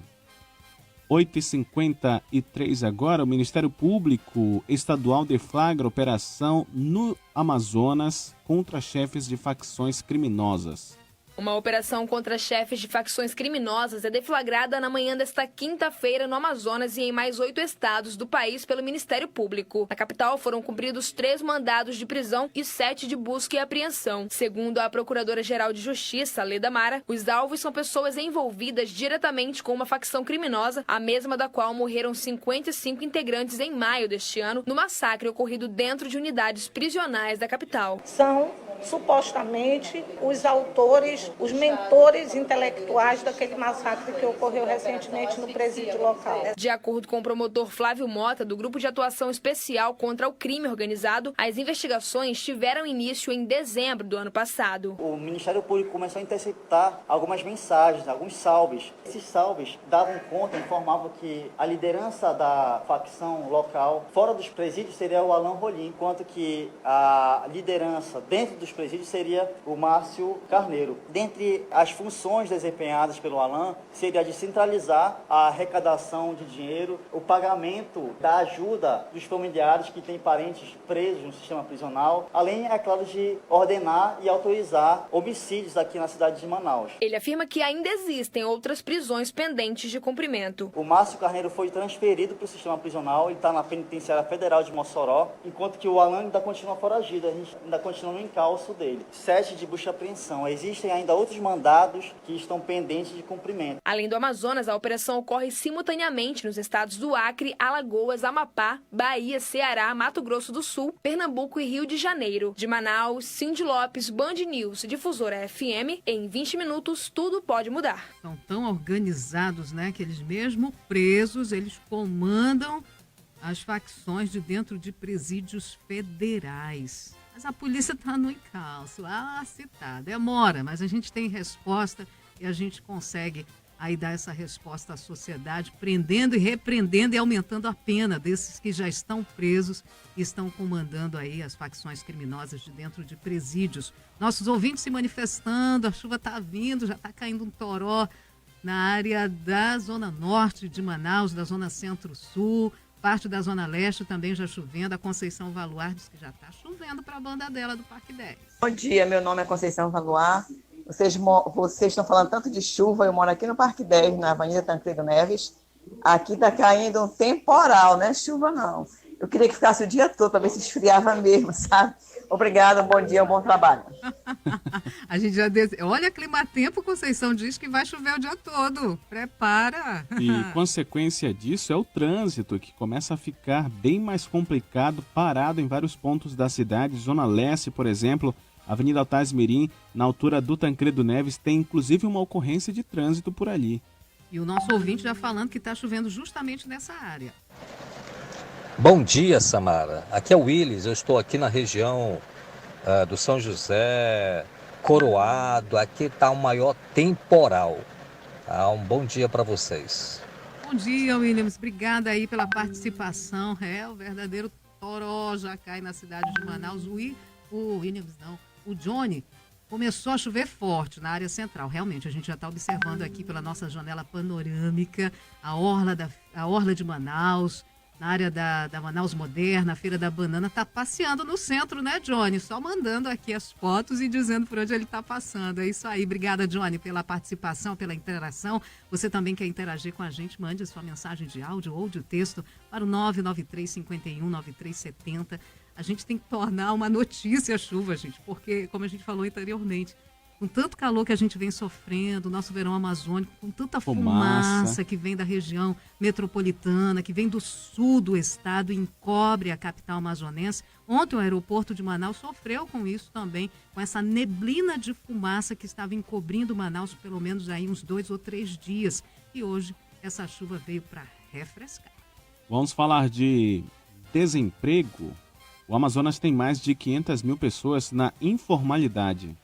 8h53 agora, o Ministério Público Estadual deflagra operação no Amazonas contra chefes de facções criminosas. Uma operação contra chefes de facções criminosas é deflagrada na manhã desta quinta-feira no Amazonas e em mais 8 estados do país pelo Ministério Público. Na capital foram cumpridos 3 mandados de prisão e 7 de busca e apreensão. Segundo a Procuradora-Geral de Justiça, Leda Mara, os alvos são pessoas envolvidas diretamente com uma facção criminosa, a mesma da qual morreram 55 integrantes em maio deste ano, no massacre ocorrido dentro de unidades prisionais da capital. São supostamente os autores, os mentores intelectuais daquele massacre que ocorreu recentemente no presídio local. De acordo com o promotor Flávio Mota, do Grupo de Atuação Especial contra o Crime Organizado, as investigações tiveram início em dezembro do ano passado. O Ministério Público começou a interceptar algumas mensagens, alguns salves. Esses salves davam conta, informavam que a liderança da facção local fora dos presídios seria o Alain Rolim, enquanto que a liderança dentro dos presídios seria o Márcio Carneiro. Dentre as funções desempenhadas pelo Alain, seria de centralizar a arrecadação de dinheiro, o pagamento da ajuda dos familiares que têm parentes presos no sistema prisional, além, é claro, de ordenar e autorizar homicídios aqui na cidade de Manaus. Ele afirma que ainda existem outras prisões pendentes de cumprimento. O Márcio Carneiro foi transferido para o sistema prisional, ele está na Penitenciária Federal de Mossoró, enquanto que o Alain ainda continua foragido, a gente ainda continua no encalço dele. 7 de busca e apreensão. Existem ainda outros mandados que estão pendentes de cumprimento. Além do Amazonas, a operação ocorre simultaneamente nos estados do Acre, Alagoas, Amapá, Bahia, Ceará, Mato Grosso do Sul, Pernambuco e Rio de Janeiro. De Manaus, Cindy Lopes, Band News, Difusora FM. Em 20 minutos, tudo pode mudar. São tão organizados, né, que eles mesmo presos, eles comandam as facções de dentro de presídios federais. Mas a polícia está no encalço. Se tá. Demora, mas a gente tem resposta e a gente consegue aí dar essa resposta à sociedade, prendendo e repreendendo e aumentando a pena desses que já estão presos e estão comandando aí as facções criminosas de dentro de presídios. Nossos ouvintes se manifestando, a chuva está vindo, já está caindo um toró na área da Zona Norte de Manaus, da Zona Centro-Sul. Parte da Zona Leste também já chovendo. A Conceição Valuar diz que já está chovendo para a banda dela do Parque 10. Bom dia, meu nome é Conceição Valuar. Vocês estão falando tanto de chuva, eu moro aqui no Parque 10, na Avenida Tancredo Neves. Aqui está caindo um temporal, não é chuva não. Eu queria que ficasse o dia todo para ver se esfriava mesmo, sabe? Obrigada, bom dia, um bom trabalho. A gente já olha, Climatempo, Conceição diz que vai chover o dia todo. Prepara. E consequência disso é o trânsito, que começa a ficar bem mais complicado, parado em vários pontos da cidade. Zona Leste, por exemplo, Avenida Altaz Mirim, na altura do Tancredo Neves, tem inclusive uma ocorrência de trânsito por ali. E o nosso ouvinte já falando que está chovendo justamente nessa área. Bom dia, Samara. Aqui é o Willis, eu estou aqui na região do São José, Coroado. Aqui está o maior temporal. Um bom dia para vocês. Bom dia, Williams. Obrigada aí pela participação. O verdadeiro toró já cai na cidade de Manaus. O Johnny começou a chover forte na área central. Realmente, a gente já está observando aqui pela nossa janela panorâmica a orla de Manaus. Na área da Manaus Moderna, a Feira da Banana, está passeando no centro, né, Johnny? Só mandando aqui as fotos e dizendo por onde ele está passando. É isso aí. Obrigada, Johnny, pela participação, pela interação. Você também quer interagir com a gente? Mande a sua mensagem de áudio ou de texto para o 993-51-9370. A gente tem que tornar uma notícia a chuva, gente, porque, como a gente falou anteriormente, com tanto calor que a gente vem sofrendo, nosso verão amazônico, com tanta fumaça que vem da região metropolitana, que vem do sul do estado e encobre a capital amazonense. Ontem o aeroporto de Manaus sofreu com isso também, com essa neblina de fumaça que estava encobrindo Manaus pelo menos aí uns 2 ou 3 dias. E hoje essa chuva veio para refrescar. Vamos falar de desemprego. O Amazonas tem mais de 500 mil pessoas na informalidade.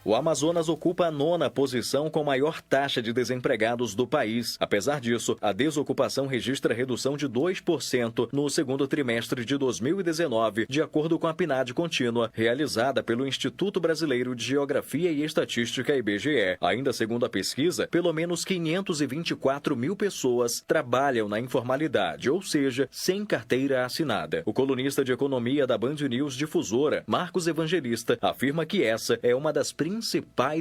O Amazonas ocupa a 9ª posição com maior taxa de desempregados do país. Apesar disso, a desocupação registra redução de 2% no segundo trimestre de 2019, de acordo com a PNAD contínua, realizada pelo Instituto Brasileiro de Geografia e Estatística, IBGE. Ainda segundo a pesquisa, pelo menos 524 mil pessoas trabalham na informalidade, ou seja, sem carteira assinada. O colunista de economia da Band News Difusora, Marcos Evangelista, afirma que essa é uma das principais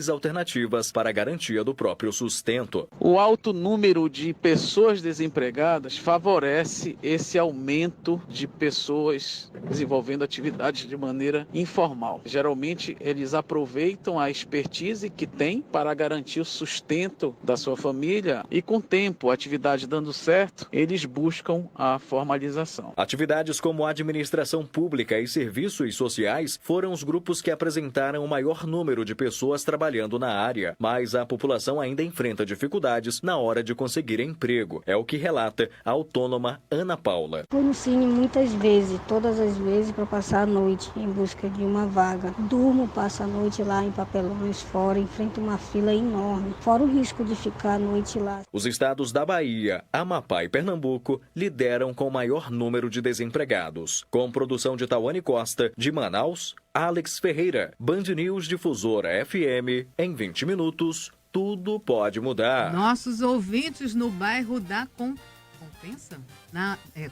alternativas para a garantia do próprio sustento. O alto número de pessoas desempregadas favorece esse aumento de pessoas desenvolvendo atividades de maneira informal. Geralmente, eles aproveitam a expertise que têm para garantir o sustento da sua família e, com o tempo, a atividade dando certo, eles buscam a formalização. Atividades como administração pública e serviços sociais foram os grupos que apresentaram o maior número de pessoas trabalhando na área, mas a população ainda enfrenta dificuldades na hora de conseguir emprego. É o que relata a autônoma Ana Paula. Fui no Cine muitas vezes, todas as vezes, para passar a noite em busca de uma vaga. Durmo, passo a noite lá em Papelões, fora, enfrento uma fila enorme, fora o risco de ficar a noite lá. Os estados da Bahia, Amapá e Pernambuco lideram com o maior número de desempregados. Com produção de Tawane Costa, de Manaus, Alex Ferreira, Band News Difusora FM, em 20 minutos, tudo pode mudar. Nossos ouvintes no bairro da Compensa,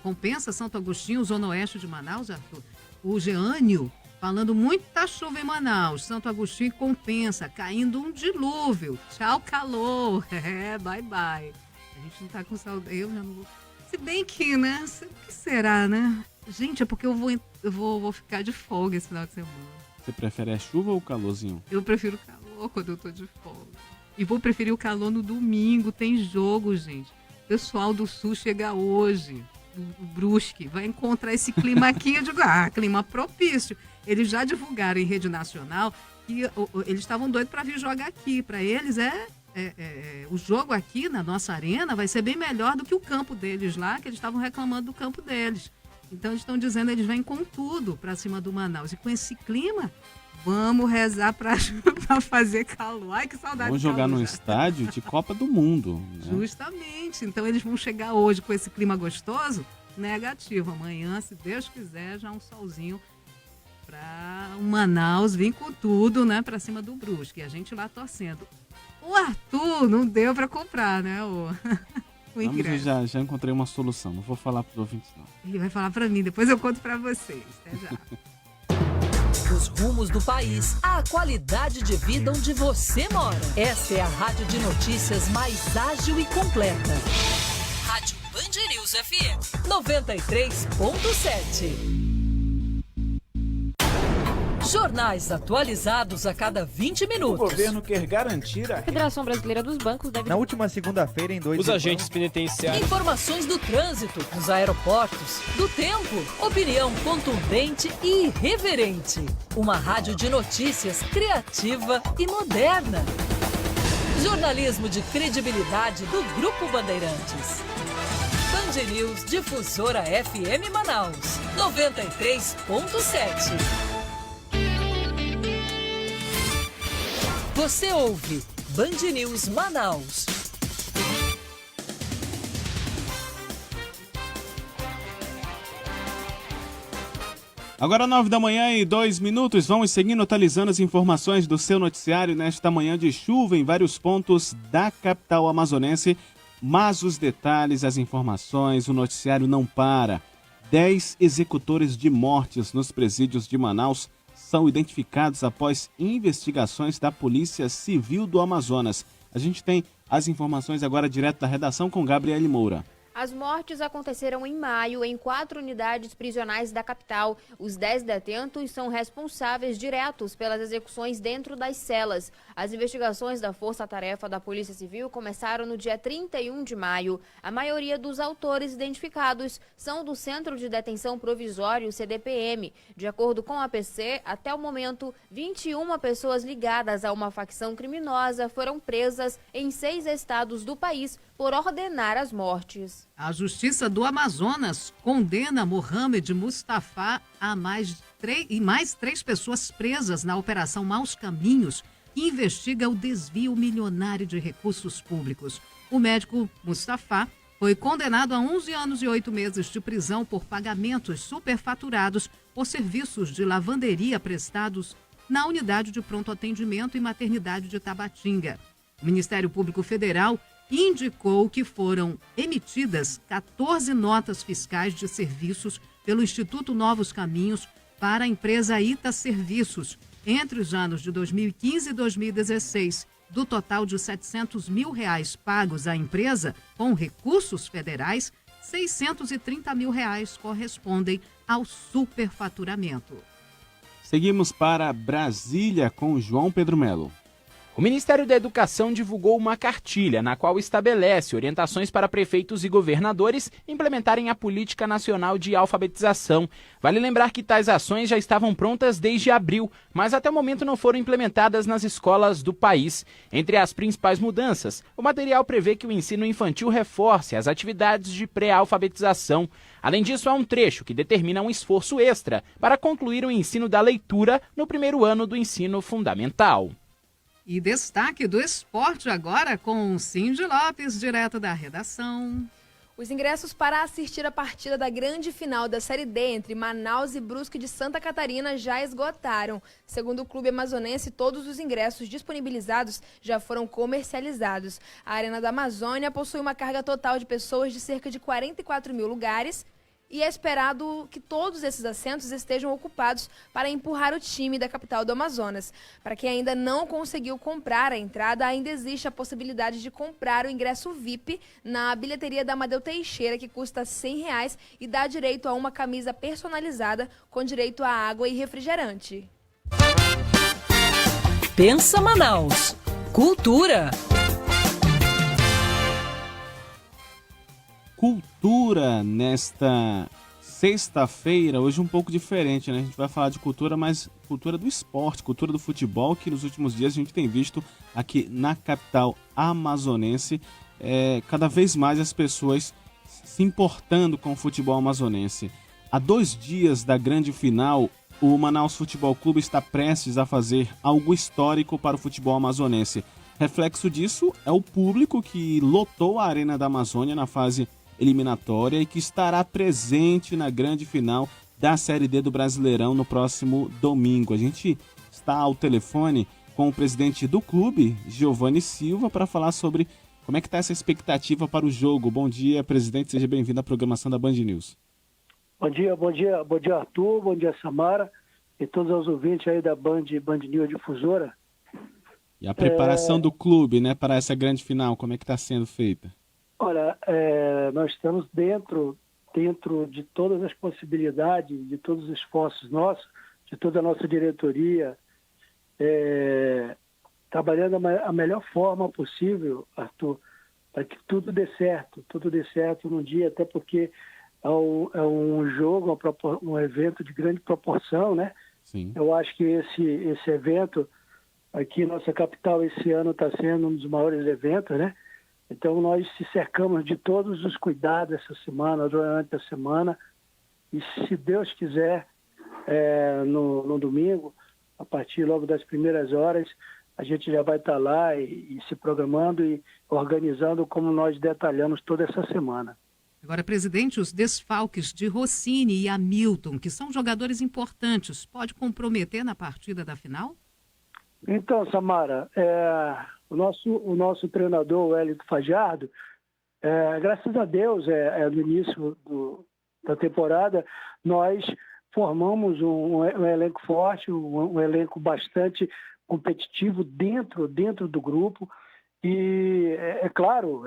Compensa, Santo Agostinho, Zona Oeste de Manaus, Arthur. O Geânio falando muita chuva em Manaus, Santo Agostinho e Compensa, caindo um dilúvio. Tchau, calor. Bye, bye. A gente não tá com saudade. Eu já não vou. Se bem que, né? O que será, né? Gente, é porque eu vou ficar de folga esse final de semana. Você prefere a chuva ou o calorzinho? Eu prefiro o calor quando eu tô de folga. E vou preferir o calor no domingo. Tem jogo, gente. O pessoal do Sul chega hoje. O Brusque vai encontrar esse clima aqui. Eu digo, clima propício. Eles já divulgaram em rede nacional que eles estavam doidos para vir jogar aqui. Para eles o jogo aqui na nossa arena vai ser bem melhor do que o campo deles lá, que eles estavam reclamando do campo deles. Então eles estão dizendo que eles vêm com tudo para cima do Manaus. E com esse clima, vamos rezar para fazer calor. Ai, que saudade. Vamos jogar num estádio de Copa do Mundo. Né? Justamente. Então eles vão chegar hoje com esse clima gostoso, negativo. Amanhã, se Deus quiser, já um solzinho para o Manaus vir com tudo, né, para cima do Brusque. E a gente lá torcendo. O Arthur não deu para comprar, né, o ingresso. Já encontrei uma solução. Não vou falar para os ouvintes, não. Ele vai falar para mim, depois eu conto para vocês. Até já. Dos rumos do país, à qualidade de vida onde você mora. Esta é a rádio de notícias mais ágil e completa. Rádio Band News FM 93.7. Jornais atualizados a cada 20 minutos. O governo quer garantir a Federação Brasileira dos Bancos deve... Na última segunda-feira, em 2 Os agentes penitenciários. Informações do trânsito, dos aeroportos, do tempo. Opinião contundente e irreverente. Uma rádio de notícias criativa e moderna. Jornalismo de credibilidade do Grupo Bandeirantes. Band News Difusora FM Manaus 93.7. Você ouve Band News Manaus. Agora 9h02, vamos seguindo atualizando as informações do seu noticiário nesta manhã de chuva em vários pontos da capital amazonense. Mas os detalhes, as informações, o noticiário não para. 10 executores de mortes nos presídios de Manaus são identificados após investigações da Polícia Civil do Amazonas. A gente tem as informações agora direto da redação com Gabriele Moura. As mortes aconteceram em maio em 4 unidades prisionais da capital. Os 10 detentos são responsáveis diretos pelas execuções dentro das celas. As investigações da Força Tarefa da Polícia Civil começaram no dia 31 de maio. A maioria dos autores identificados são do Centro de Detenção Provisório, CDPM. De acordo com a PC, até o momento, 21 pessoas ligadas a uma facção criminosa foram presas em 6 estados do país por ordenar as mortes. A Justiça do Amazonas condena Mohamed Mustafa a mais 3 pessoas presas na Operação Maus Caminhos que investiga o desvio milionário de recursos públicos. O médico Mustafa foi condenado a 11 anos e 8 meses de prisão por pagamentos superfaturados por serviços de lavanderia prestados na unidade de pronto atendimento e maternidade de Tabatinga. O Ministério Público Federal indicou que foram emitidas 14 notas fiscais de serviços pelo Instituto Novos Caminhos para a empresa Ita Serviços entre os anos de 2015 e 2016. Do total de R$700 mil pagos à empresa com recursos federais, R$630 mil correspondem ao superfaturamento. Seguimos para Brasília com João Pedro Melo. O Ministério da Educação divulgou uma cartilha na qual estabelece orientações para prefeitos e governadores implementarem a Política Nacional de Alfabetização. Vale lembrar que tais ações já estavam prontas desde abril, mas até o momento não foram implementadas nas escolas do país. Entre as principais mudanças, o material prevê que o ensino infantil reforce as atividades de pré-alfabetização. Além disso, há um trecho que determina um esforço extra para concluir o ensino da leitura no primeiro ano do ensino fundamental. E destaque do esporte agora com Cindy Lopes, direto da redação. Os ingressos para assistir a partida da grande final da Série D entre Manaus e Brusque de Santa Catarina já esgotaram. Segundo o clube amazonense, todos os ingressos disponibilizados já foram comercializados. A Arena da Amazônia possui uma carga total de pessoas de cerca de 44 mil lugares. E é esperado que todos esses assentos estejam ocupados para empurrar o time da capital do Amazonas. Para quem ainda não conseguiu comprar a entrada, ainda existe a possibilidade de comprar o ingresso VIP na bilheteria da Amadeu Teixeira, que custa R$100 e dá direito a uma camisa personalizada com direito a água e refrigerante. Pensa Manaus. Cultura. Cultura nesta sexta-feira, hoje um pouco diferente, né? A gente vai falar de cultura, mas cultura do esporte, cultura do futebol, que nos últimos dias a gente tem visto aqui na capital amazonense, cada vez mais as pessoas se importando com o futebol amazonense. Há 2 dias da grande final, o Manaus Futebol Clube está prestes a fazer algo histórico para o futebol amazonense. Reflexo disso é o público que lotou a Arena da Amazônia na fase eliminatória e que estará presente na grande final da Série D do Brasileirão no próximo domingo. A gente está ao telefone com o presidente do clube, Giovanni Silva, para falar sobre como é que está essa expectativa para o jogo. Bom dia, presidente, seja bem-vindo à programação da Band News. Bom dia Arthur, bom dia Samara e todos os ouvintes aí da Band News Difusora. E a preparação do clube, né, para essa grande final, como é que está sendo feita? Olha, nós estamos dentro de todas as possibilidades, de todos os esforços nossos, de toda a nossa diretoria, trabalhando a melhor forma possível, Arthur, para que tudo dê certo num dia, até porque é um jogo, um evento de grande proporção, né? Sim. Eu acho que esse evento aqui em nossa capital esse ano está sendo um dos maiores eventos, né? Então nós se cercamos de todos os cuidados essa semana, durante a semana, e se Deus quiser, no domingo, a partir logo das primeiras horas, a gente já vai estar lá e se programando e organizando como nós detalhamos toda essa semana. Agora, presidente, os desfalques de Rossini e Hamilton, que são jogadores importantes, pode comprometer na partida da final? Então, Samara, o nosso treinador, o Hélio Fajardo, graças a Deus, no início da temporada, nós formamos um elenco forte, um elenco bastante competitivo dentro do grupo. E é claro,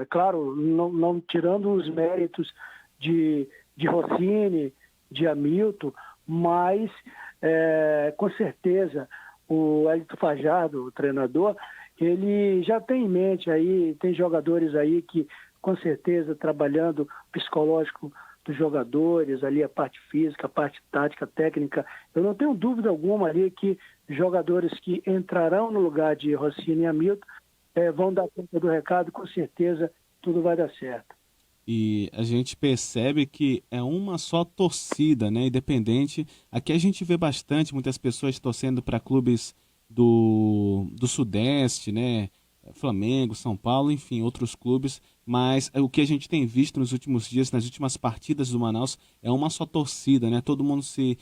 não tirando os méritos de Rossini, de Hamilton, mas com certeza o Hélio Fajardo, o treinador, ele já tem em mente aí, tem jogadores aí que com certeza trabalhando o psicológico dos jogadores, ali a parte física, a parte tática, técnica. Eu não tenho dúvida alguma ali que jogadores que entrarão no lugar de Rossini e Hamilton vão dar conta do recado, com certeza tudo vai dar certo. E a gente percebe que é uma só torcida, né? Independente. Aqui a gente vê bastante, muitas pessoas torcendo para clubes do Sudeste, né? Flamengo, São Paulo, enfim, outros clubes, mas o que a gente tem visto nos últimos dias, nas últimas partidas do Manaus, é uma só torcida, né? Todo mundo se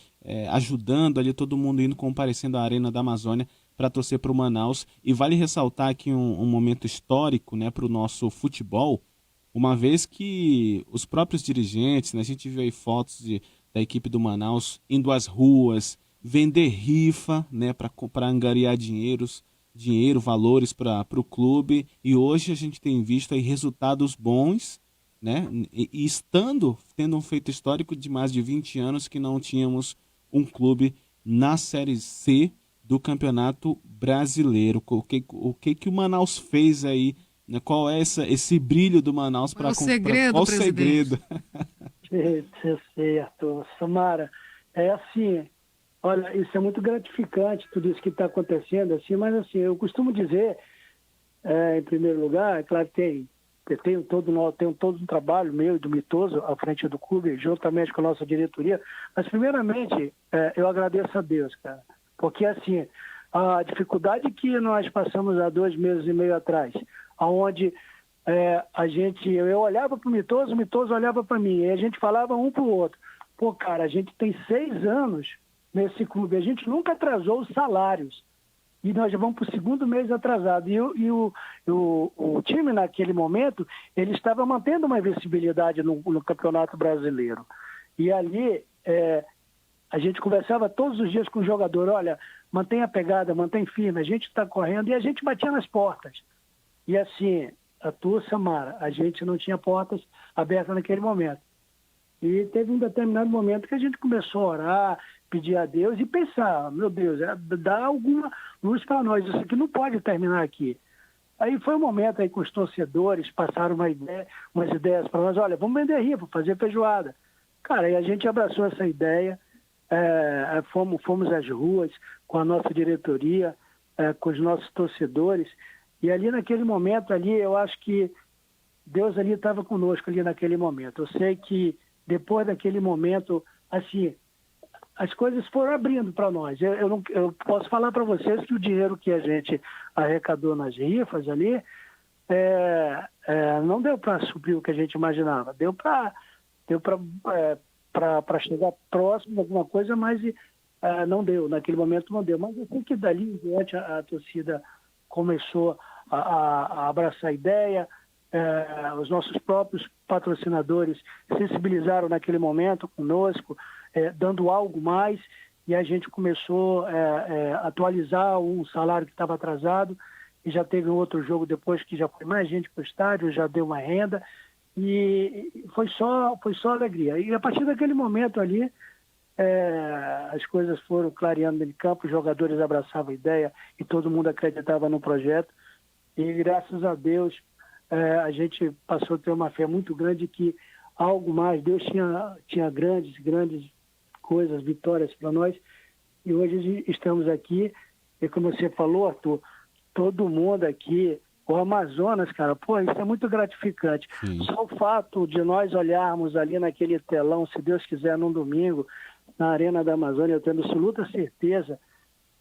ajudando ali, todo mundo indo comparecendo à Arena da Amazônia para torcer para o Manaus. E vale ressaltar aqui um momento histórico, né, para o nosso futebol, uma vez que os próprios dirigentes, né, a gente viu aí fotos da equipe do Manaus indo às ruas, vender rifa, né, para angariar dinheiro, valores para o clube, e hoje a gente tem visto aí resultados bons, né, e tendo um feito histórico de mais de 20 anos que não tínhamos um clube na Série C do Campeonato Brasileiro. O que o Manaus fez aí, né? Qual é esse brilho do Manaus para qual o segredo? Certo, Samara, é assim. Olha, isso é muito gratificante, tudo isso que está acontecendo, assim, mas assim, eu costumo dizer, em primeiro lugar, é claro que tem todo um trabalho meu e do Mitoso à frente do clube, juntamente com a nossa diretoria, mas primeiramente eu agradeço a Deus, cara, porque assim, a dificuldade que nós passamos há 2 meses e meio atrás, onde eu olhava para o Mitoso olhava para mim, e a gente falava um para o outro, pô, cara, a gente tem 6 anos nesse clube, a gente nunca atrasou os salários, e nós já vamos para o 2º mês atrasado, e o time naquele momento, ele estava mantendo uma invencibilidade no Campeonato Brasileiro, e ali a gente conversava todos os dias com o jogador, olha, mantém a pegada, mantém firme, a gente está correndo, e a gente batia nas portas, e assim, a tua, Samara, a gente não tinha portas abertas naquele momento. E teve um determinado momento que a gente começou a orar, pedir a Deus e pensar, meu Deus, dá alguma luz para nós, isso aqui não pode terminar aqui. Aí foi um momento aí que os torcedores passaram umas ideias para nós, olha, vamos vender rifa, fazer feijoada. Cara, e a gente abraçou essa ideia, fomos às ruas com a nossa diretoria, com os nossos torcedores, e ali naquele momento ali, eu acho que Deus ali estava conosco ali naquele momento. Eu sei que depois daquele momento, assim, as coisas foram abrindo para nós. Eu posso falar para vocês que o dinheiro que a gente arrecadou nas rifas ali não deu para suprir o que a gente imaginava. Deu para chegar próximo de alguma coisa, mas não deu. Naquele momento não deu. Mas eu sei que dali em diante a torcida começou a abraçar a ideia. Os nossos próprios patrocinadores sensibilizaram naquele momento conosco, dando algo mais, e a gente começou a atualizar um salário que estava atrasado, e já teve um outro jogo depois que já foi mais gente para o estádio, já deu uma renda, e foi só alegria. E a partir daquele momento ali, as coisas foram clareando em campo, os jogadores abraçavam a ideia e todo mundo acreditava no projeto, e graças a Deus a gente passou a ter uma fé muito grande que algo mais, Deus tinha grandes coisas, vitórias para nós, e hoje estamos aqui, e como você falou, Arthur, todo mundo aqui, o Amazonas, cara, pô, isso é muito gratificante. Sim. Só o fato de nós olharmos ali naquele telão, se Deus quiser, num domingo, na Arena da Amazônia, eu tenho absoluta certeza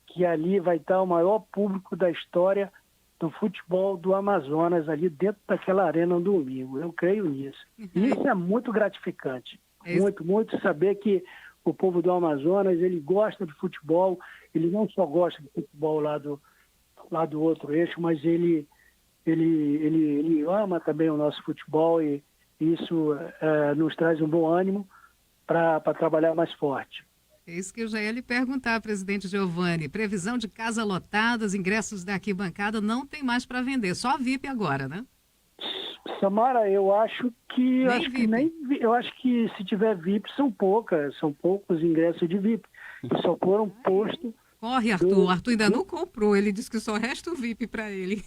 que ali vai estar o maior público da história do futebol do Amazonas, ali dentro daquela arena no domingo. Eu creio nisso. E isso é muito gratificante. Muito saber que o povo do Amazonas, ele gosta de futebol, ele não só gosta de futebol lá do outro eixo, mas ele ama também o nosso futebol, e isso nos traz um bom ânimo para trabalhar mais forte. É isso que eu já ia lhe perguntar, presidente Giovanni. Previsão de casa lotada, os ingressos da arquibancada não tem mais para vender, só VIP agora, né? Samara, eu acho que se tiver VIP são poucos ingressos de VIP, que só foram postos. Corre, Arthur. Arthur ainda não comprou. Ele disse que só resta o VIP para ele.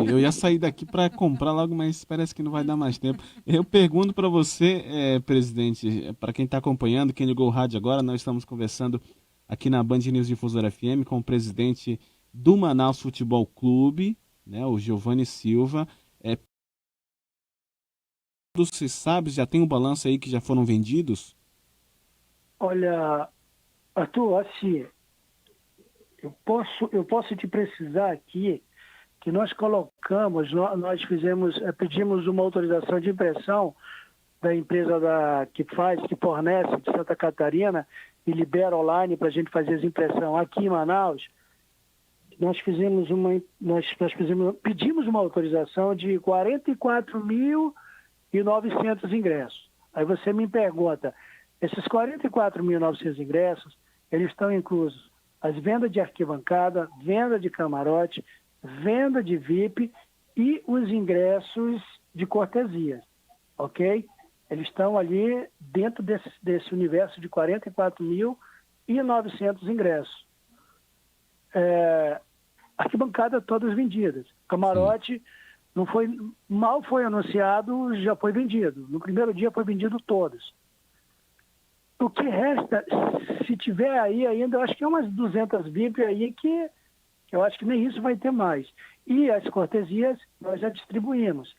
Eu ia sair daqui para comprar logo, mas parece que não vai dar mais tempo. Eu pergunto para você, presidente, para quem está acompanhando, quem ligou o rádio agora, nós estamos conversando aqui na Band News Difusora FM com o presidente do Manaus Futebol Clube, né, o Giovanni Silva. Você sabe, já tem um balanço aí que já foram vendidos? Olha, Arthur, assim, Eu posso te precisar aqui que nós colocamos, nós pedimos uma autorização de impressão da empresa que fornece de Santa Catarina e libera online para a gente fazer as impressões aqui em Manaus. Pedimos uma autorização de 44.900 ingressos. Aí você me pergunta, esses 44.900 ingressos, eles estão inclusos as vendas de arquibancada, venda de camarote, venda de VIP e os ingressos de cortesia, ok? Eles estão ali dentro desse universo de 44.900 ingressos. Arquibancada todas vendidas. Camarote mal foi anunciado, já foi vendido. No primeiro dia foi vendido todos. O que resta, se tiver aí ainda, eu acho que é umas 200 VIP aí que eu acho que nem isso vai ter mais. E as cortesias nós já distribuímos.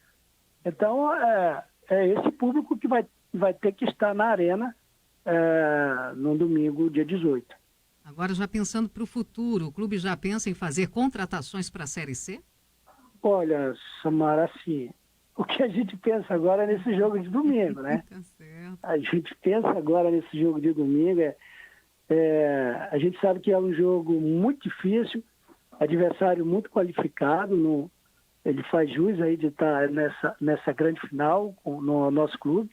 Então, é esse público que vai ter que estar na arena no domingo, dia 18. Agora, já pensando para o futuro, o clube já pensa em fazer contratações para a Série C? Olha, Samara, assim, o que a gente pensa agora é nesse jogo de domingo, né? Tá certo. A gente pensa agora nesse jogo de domingo. A gente sabe que é um jogo muito difícil, adversário muito qualificado. Ele faz jus aí de estar nessa grande final no nosso clube.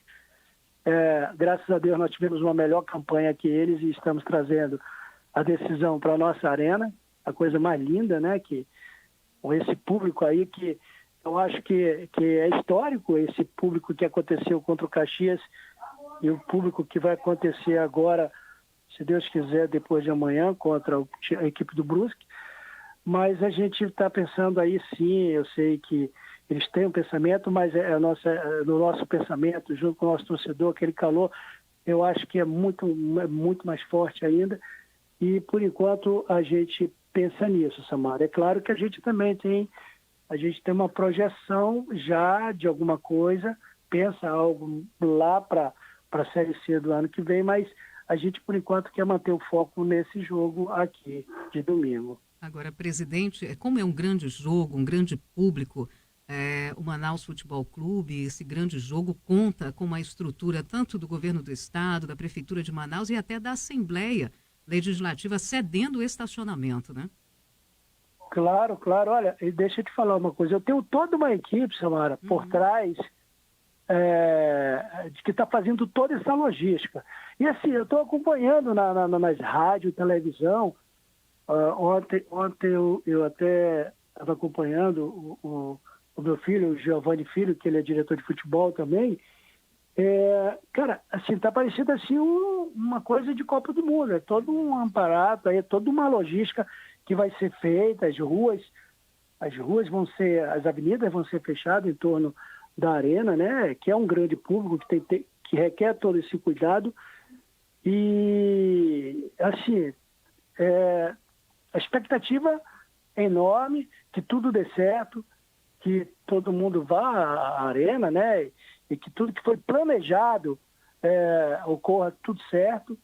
Graças a Deus nós tivemos uma melhor campanha que eles e estamos trazendo a decisão para a nossa arena, a coisa mais linda, né? Com esse público aí que eu acho que é histórico, esse público que aconteceu contra o Caxias e o público que vai acontecer agora, se Deus quiser, depois de amanhã, contra a equipe do Brusque. Mas a gente está pensando aí sim, eu sei que eles têm um pensamento, mas no nosso pensamento, junto com o nosso torcedor, aquele calor, eu acho que é muito mais forte ainda. E, por enquanto, a gente pensa nisso, Samara. É claro que a gente também tem uma projeção já de alguma coisa, pensa algo lá para a Série C do ano que vem, mas a gente, por enquanto, quer manter o foco nesse jogo aqui de domingo. Agora, presidente, como é um grande jogo, um grande público, o Manaus Futebol Clube, esse grande jogo conta com uma estrutura tanto do governo do estado, da prefeitura de Manaus e até da Assembleia Legislativa cedendo o estacionamento, né? Claro. Olha, deixa eu te falar uma coisa. Eu tenho toda uma equipe, Samara, por trás de que está fazendo toda essa logística. E assim, eu estou acompanhando nas rádios, televisão. Ontem eu até estava acompanhando o meu filho, o Giovanni Filho, que ele é diretor de futebol também. Cara, assim, tá parecendo assim uma coisa de Copa do Mundo. É todo um aparato, é toda uma logística que vai ser feita. As avenidas vão ser fechadas em torno da arena, né? Que é um grande público que requer todo esse cuidado. E assim, a expectativa é enorme, que tudo dê certo, que todo mundo vá à arena, né? E que tudo que foi planejado ocorra tudo certo,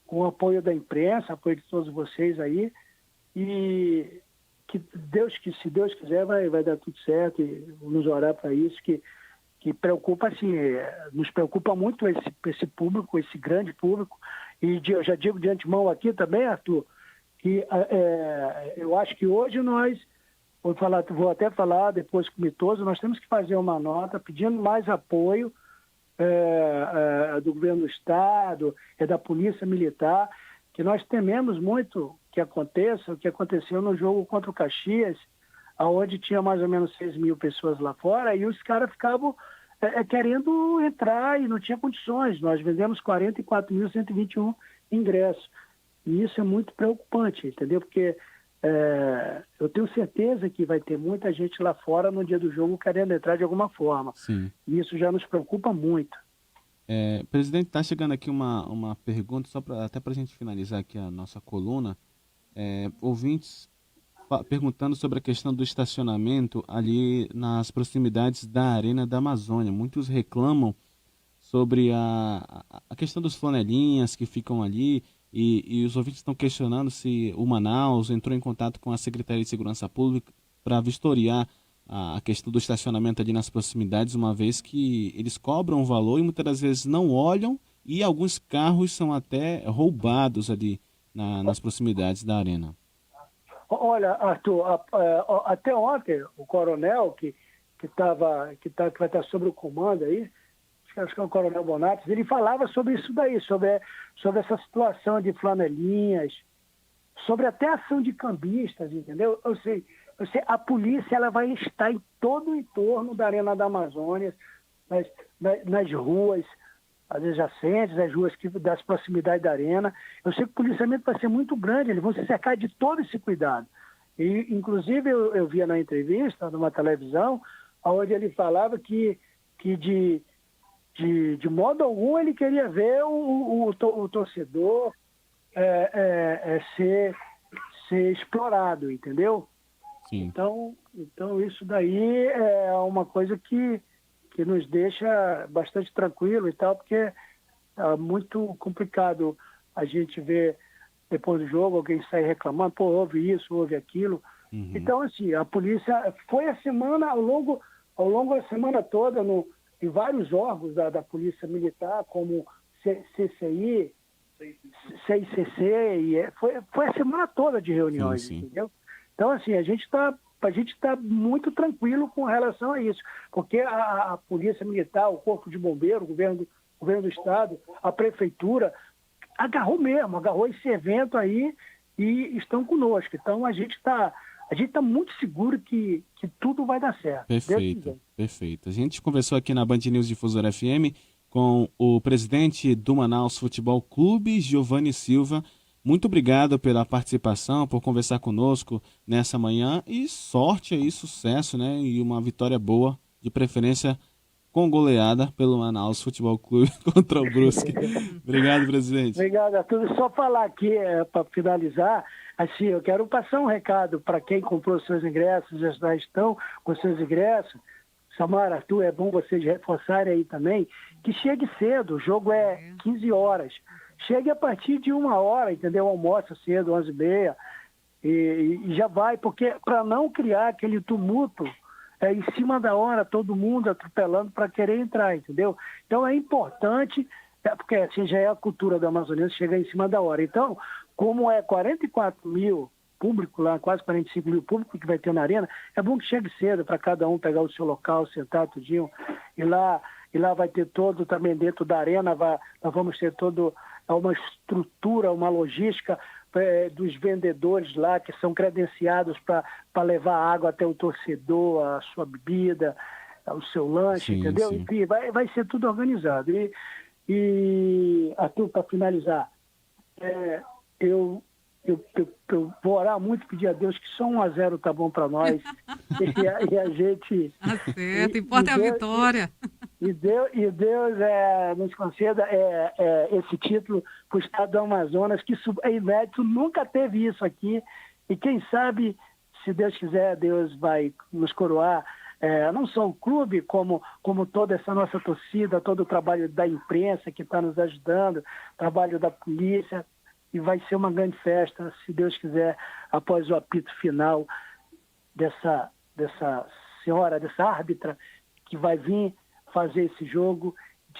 com o apoio da imprensa, apoio de todos vocês aí, e que se Deus quiser, vai dar tudo certo, e nos orar para isso, que preocupa, assim, nos preocupa muito esse público, esse grande público, e eu já digo de antemão aqui também, Arthur, que eu acho que hoje nós, vou até falar depois com o Mitoso, nós temos que fazer uma nota pedindo mais apoio do governo do estado, da polícia militar, que nós tememos muito que aconteça o que aconteceu no jogo contra o Caxias, onde tinha mais ou menos 6 mil pessoas lá fora, e os caras ficavam querendo entrar e não tinha condições. Nós vendemos 44.121 ingressos. E isso é muito preocupante, entendeu? Porque eu tenho certeza que vai ter muita gente lá fora no dia do jogo querendo entrar de alguma forma. Sim. E isso já nos preocupa muito. Presidente, está chegando aqui uma pergunta, até para a gente finalizar aqui a nossa coluna. Ouvintes perguntando sobre a questão do estacionamento ali nas proximidades da Arena da Amazônia. Muitos reclamam sobre a questão dos flanelinhas que ficam ali E os ouvintes estão questionando se o Manaus entrou em contato com a Secretaria de Segurança Pública para vistoriar a questão do estacionamento ali nas proximidades, uma vez que eles cobram um valor e muitas das vezes não olham, e alguns carros são até roubados ali nas proximidades da arena. Olha, Arthur, até ontem o coronel que vai estar sobre o comando aí, acho que é o coronel Bonatos, ele falava sobre isso daí, sobre essa situação de flanelinhas, sobre até ação de cambistas, entendeu? Eu sei, a polícia ela vai estar em todo o entorno da Arena da Amazônia, nas ruas adjacentes, as ruas das proximidades da arena. Eu sei que o policiamento vai ser muito grande, eles vão se cercar de todo esse cuidado. E, inclusive, eu via na entrevista, numa televisão, onde ele falava que de modo algum ele queria ver o torcedor ser explorado, entendeu? Sim. Então isso daí é uma coisa que nos deixa bastante tranquilo e tal, porque é muito complicado a gente ver depois do jogo alguém sair reclamando, pô, houve isso, houve aquilo. Uhum. Então, assim, a polícia foi a semana, ao longo da semana toda, em vários órgãos da Polícia Militar, como CCI, CICC, foi a semana toda de reuniões, sim. Entendeu? Então, assim, a gente está muito tranquilo com relação a isso, porque a Polícia Militar, o Corpo de Bombeiros, o governo do Estado, a Prefeitura, agarrou esse evento aí e estão conosco. Então, a gente está muito seguro que tudo vai dar certo. Perfeito. A gente conversou aqui na Band News Difusora FM com o presidente do Manaus Futebol Clube, Giovanni Silva. Muito obrigado pela participação, por conversar conosco nessa manhã, e sorte aí, sucesso, né? E uma vitória boa, de preferência com goleada pelo Manaus Futebol Clube contra o Brusque. Obrigado, presidente. Obrigado, Arthur. Só falar aqui, para finalizar, assim, eu quero passar um recado para quem comprou seus ingressos, já estão com seus ingressos. Samara, Arthur, é bom vocês reforçarem aí também, que chegue cedo, o jogo é 15 horas. Chegue a partir de 1 hora, entendeu? Almoça cedo, 11h30, e já vai, porque para não criar aquele tumulto, em cima da hora, todo mundo atropelando para querer entrar, entendeu? Então é importante, porque assim já é a cultura do amazonense, chegar em cima da hora. Então, como é 44 mil público lá, quase 45 mil público que vai ter na arena, é bom que chegue cedo para cada um pegar o seu local, sentar tudinho, e lá vai ter todo, também dentro da arena, nós vamos ter todo uma estrutura, uma logística dos vendedores lá, que são credenciados para levar água até o torcedor, a sua bebida, o seu lanche, sim, entendeu? Sim. Enfim, vai ser tudo organizado. E Arthur, para finalizar, eu vou orar muito, pedir a Deus que só 1-0 tá bom para nós. e a gente... Tá certo, importa é a vitória. E Deus nos conceda esse título para o estado do Amazonas, que é inédito, nunca teve isso aqui. E quem sabe, se Deus quiser, Deus vai nos coroar. Não só o clube, como toda essa nossa torcida, todo o trabalho da imprensa que está nos ajudando, trabalho da polícia. E vai ser uma grande festa, se Deus quiser, após o apito final dessa senhora, dessa árbitra, que vai vir fazer esse jogo.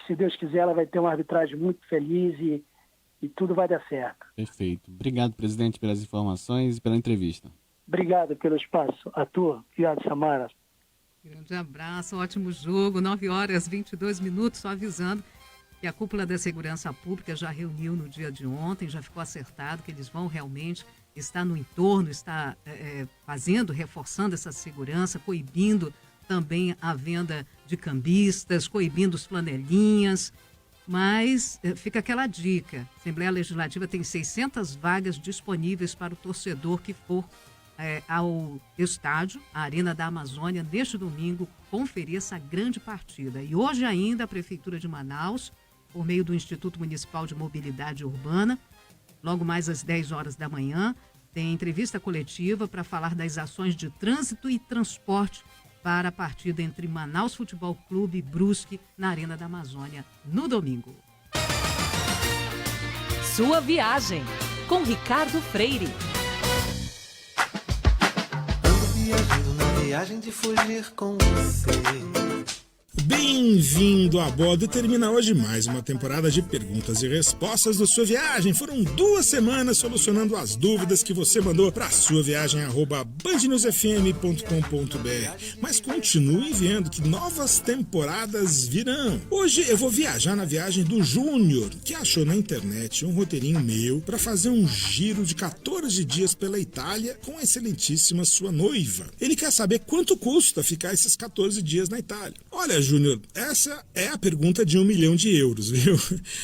Se Deus quiser, ela vai ter uma arbitragem muito feliz e tudo vai dar certo. Perfeito. Obrigado, presidente, pelas informações e pela entrevista. Obrigado pelo espaço. Arthur, obrigado, Samara. Grande abraço, ótimo jogo, 9h22, só avisando que a Cúpula da Segurança Pública já reuniu no dia de ontem, já ficou acertado que eles vão realmente estar no entorno, estar reforçando essa segurança, coibindo também a venda de cambistas, coibindo os flanelinhas, mas fica aquela dica, a Assembleia Legislativa tem 600 vagas disponíveis para o torcedor que for ao estádio, a Arena da Amazônia, neste domingo, conferir essa grande partida. E hoje ainda a Prefeitura de Manaus, por meio do Instituto Municipal de Mobilidade Urbana, logo mais às 10 horas da manhã, tem entrevista coletiva para falar das ações de trânsito e transporte para a partida entre Manaus Futebol Clube e Brusque na Arena da Amazônia no domingo. sua viagem, com Ricardo Freire. Ando viajando na viagem de fugir com você. Bem-vindo a bordo. Termina hoje mais uma temporada de perguntas e respostas do Sua Viagem. Foram 2 semanas solucionando as dúvidas que você mandou para suaviagem@bandnewsfm.com.br. Mas continue enviando que novas temporadas virão. Hoje eu vou viajar na viagem do Júnior, que achou na internet um roteirinho meu para fazer um giro de 14 dias pela Itália com a excelentíssima sua noiva. Ele quer saber quanto custa ficar esses 14 dias na Itália. Olha, Júnior, essa é a pergunta de €1 milhão, viu?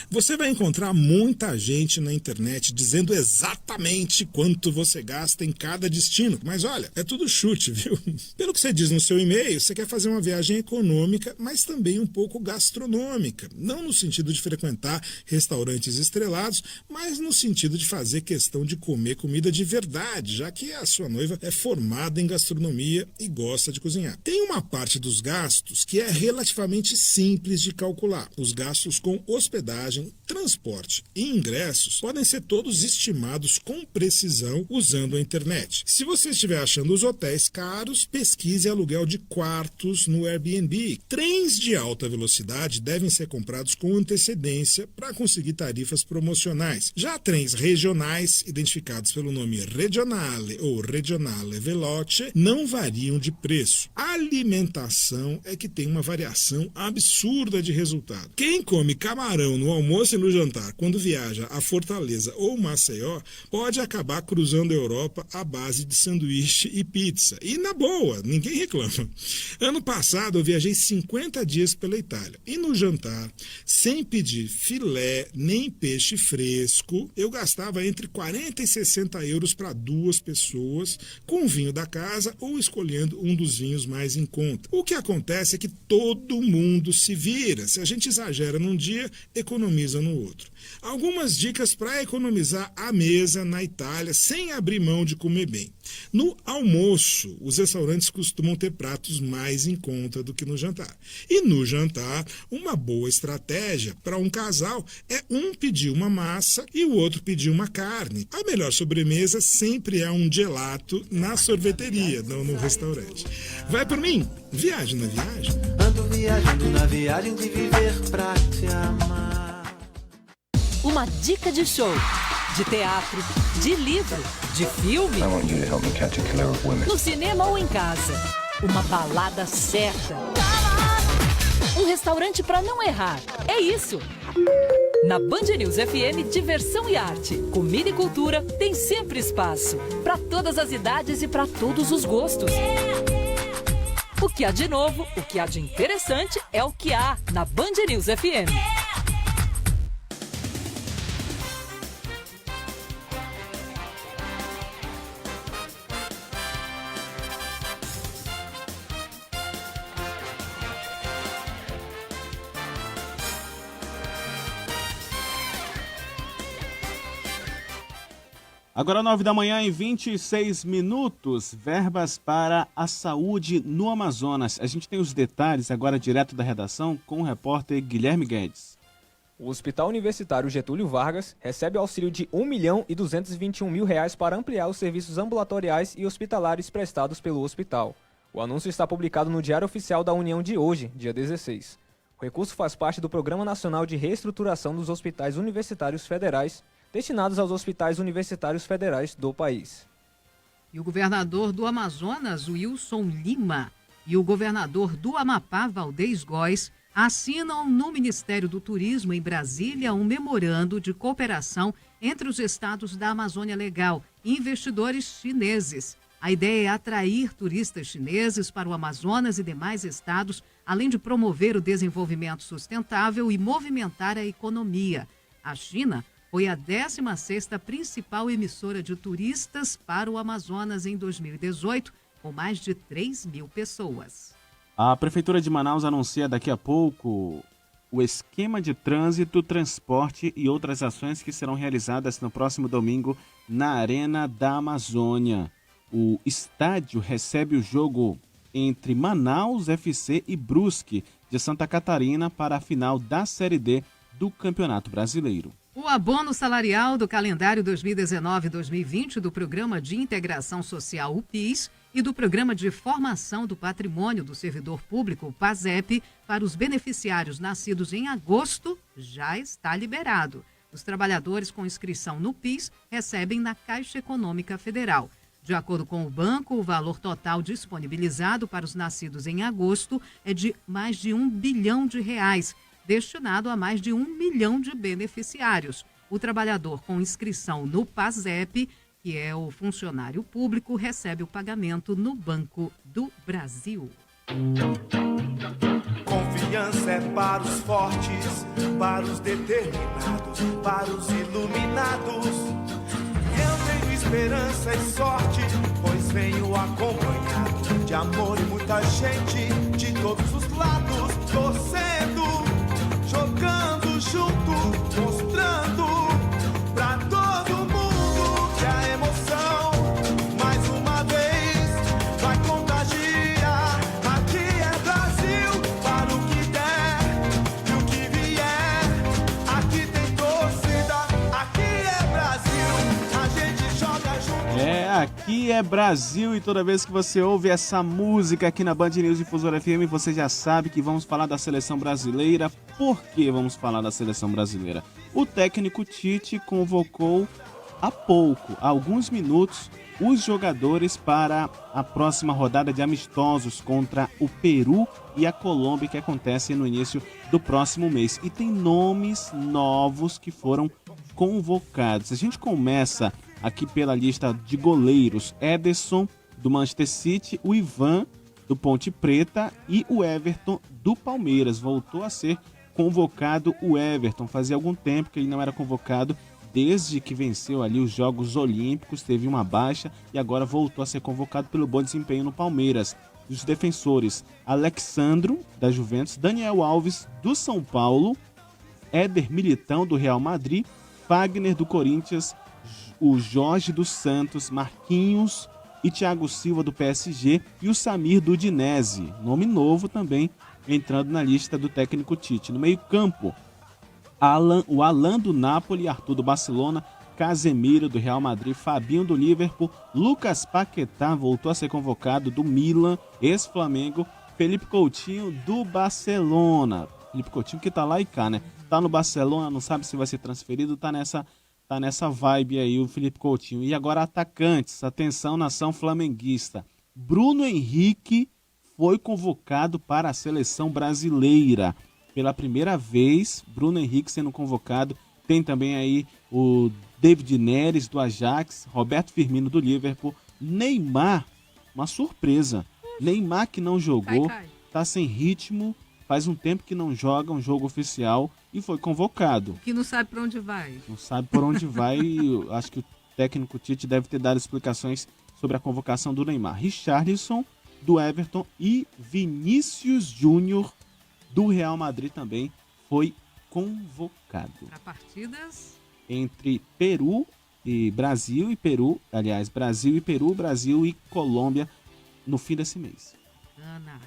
Você vai encontrar muita gente na internet dizendo exatamente quanto você gasta em cada destino, mas olha, é tudo chute, viu? Pelo que você diz no seu e-mail, você quer fazer uma viagem econômica, mas também um pouco gastronômica. Não no sentido de frequentar restaurantes estrelados, mas no sentido de fazer questão de comer comida de verdade, já que a sua noiva é formada em gastronomia e gosta de cozinhar. Tem uma parte dos gastos que é relativamente simples de calcular. Os gastos com hospedagem, transporte e ingressos podem ser todos estimados com precisão usando a internet. Se você estiver achando os hotéis caros, pesquise aluguel de quartos no Airbnb. Trens de alta velocidade devem ser comprados com antecedência para conseguir tarifas promocionais. Já trens regionais, identificados pelo nome Regionale ou Regionale Veloce, não variam de preço. A alimentação é que tem uma variação absurda de resultado. Quem come camarão no almoço e no jantar quando viaja a Fortaleza ou Maceió pode acabar cruzando a Europa à base de sanduíche e pizza. E na boa, ninguém reclama. Ano passado eu viajei 50 dias pela Itália e no jantar, sem pedir filé nem peixe fresco, eu gastava entre 40 e 60 euros para 2 pessoas, com vinho da casa ou escolhendo um dos vinhos mais em conta. O que acontece é que todo mundo se vira. Se a gente exagera num dia, economiza no outro. Algumas dicas para economizar à mesa na Itália sem abrir mão de comer bem. No almoço, os restaurantes costumam ter pratos mais em conta do que no jantar. E no jantar, uma boa estratégia para um casal é um pedir uma massa e o outro pedir uma carne. A melhor sobremesa sempre é um gelato na sorveteria, não no restaurante. Vai por mim, viagem na viagem. Ando viajando na viagem de viver pra te amar. Uma dica de show, de teatro, de livro, de filme, no cinema ou em casa. Uma balada certa. Um restaurante para não errar. É isso. Na Band News FM, diversão e arte, comida e cultura tem sempre espaço. Para todas as idades e para todos os gostos. O que há de novo, o que há de interessante é o que há na Band News FM. Agora 9 da manhã e 26 minutos, verbas para a saúde no Amazonas. A gente tem os detalhes agora direto da redação com o repórter Guilherme Guedes. O Hospital Universitário Getúlio Vargas recebe auxílio de R$1.221.000 para ampliar os serviços ambulatoriais e hospitalares prestados pelo hospital. O anúncio está publicado no Diário Oficial da União de hoje, dia 16. O recurso faz parte do Programa Nacional de Reestruturação dos Hospitais Universitários Federais, destinados aos hospitais universitários federais do país. E o governador do Amazonas, Wilson Lima, e o governador do Amapá, Valdez Góes, assinam no Ministério do Turismo, em Brasília, um memorando de cooperação entre os estados da Amazônia Legal e investidores chineses. A ideia é atrair turistas chineses para o Amazonas e demais estados, além de promover o desenvolvimento sustentável e movimentar a economia. A China foi a 16ª principal emissora de turistas para o Amazonas em 2018, com mais de 3 mil pessoas. A Prefeitura de Manaus anuncia daqui a pouco o esquema de trânsito, transporte e outras ações que serão realizadas no próximo domingo na Arena da Amazônia. O estádio recebe o jogo entre Manaus FC e Brusque de Santa Catarina para a final da Série D do Campeonato Brasileiro. O abono salarial do calendário 2019-2020 do Programa de Integração Social, o PIS, e do Programa de Formação do Patrimônio do Servidor Público, o PASEP, para os beneficiários nascidos em agosto, já está liberado. Os trabalhadores com inscrição no PIS recebem na Caixa Econômica Federal. De acordo com o banco, o valor total disponibilizado para os nascidos em agosto é de mais de R$1 bilhão, destinado a mais de 1 milhão de beneficiários. O trabalhador com inscrição no PASEP, que é o funcionário público, recebe o pagamento no Banco do Brasil. Confiança é para os fortes, para os determinados, para os iluminados. Eu tenho esperança e sorte, pois venho acompanhado de amor e muita gente de todos os lados, torcendo, jogando junto, mostrando pra todo mundo que a emoção, mais uma vez, vai contagiar. Aqui é Brasil, para o que der e o que vier. Aqui tem torcida, aqui é Brasil, a gente joga junto. Aqui é Brasil, e toda vez que você ouve essa música aqui na Band News Difusora FM, você já sabe que vamos falar da seleção brasileira. Por que vamos falar da seleção brasileira? O técnico Tite convocou há alguns minutos, os jogadores para a próxima rodada de amistosos contra o Peru e a Colômbia, que acontece no início do próximo mês. E tem nomes novos que foram convocados. A gente começa aqui pela lista de goleiros: Ederson, do Manchester City, o Ivan, do Ponte Preta, e o Everton, do Palmeiras. Voltou a ser convocado o Everton. Fazia algum tempo que ele não era convocado, desde que venceu ali os Jogos Olímpicos, teve uma baixa e agora voltou a ser convocado pelo bom desempenho no Palmeiras. Os defensores: Alexandro, da Juventus, Daniel Alves, do São Paulo, Éder Militão, do Real Madrid, Fagner, do Corinthians, o Jorge dos Santos, Marquinhos e Thiago Silva, do PSG, e o Samir, do Udinese, nome novo também entrando na lista do técnico Tite. No meio-campo, o Alan, do Napoli, Arthur, do Barcelona, Casemiro, do Real Madrid, Fabinho, do Liverpool, Lucas Paquetá voltou a ser convocado, do Milan, ex-Flamengo, Felipe Coutinho, do Barcelona. Felipe Coutinho que tá lá e cá, né? Tá no Barcelona, não sabe se vai ser transferido, tá nessa vibe aí o Felipe Coutinho. E agora atacantes, atenção, nação flamenguista. Bruno Henrique foi convocado para a seleção brasileira. Pela primeira vez, Bruno Henrique sendo convocado. Tem também aí o David Neres, do Ajax, Roberto Firmino, do Liverpool, Neymar, uma surpresa. Neymar, que não jogou, tá sem ritmo, faz um tempo que não joga um jogo oficial e foi convocado. Que não sabe para onde vai. Não sabe por onde vai, e acho que o técnico Tite deve ter dado explicações sobre a convocação do Neymar. Richarlison, do Everton, e Vinícius Júnior, do Real Madrid, também foi convocado. Para partidas entre Peru e Brasil, Brasil e Peru, Brasil e Colômbia no fim desse mês. Ana.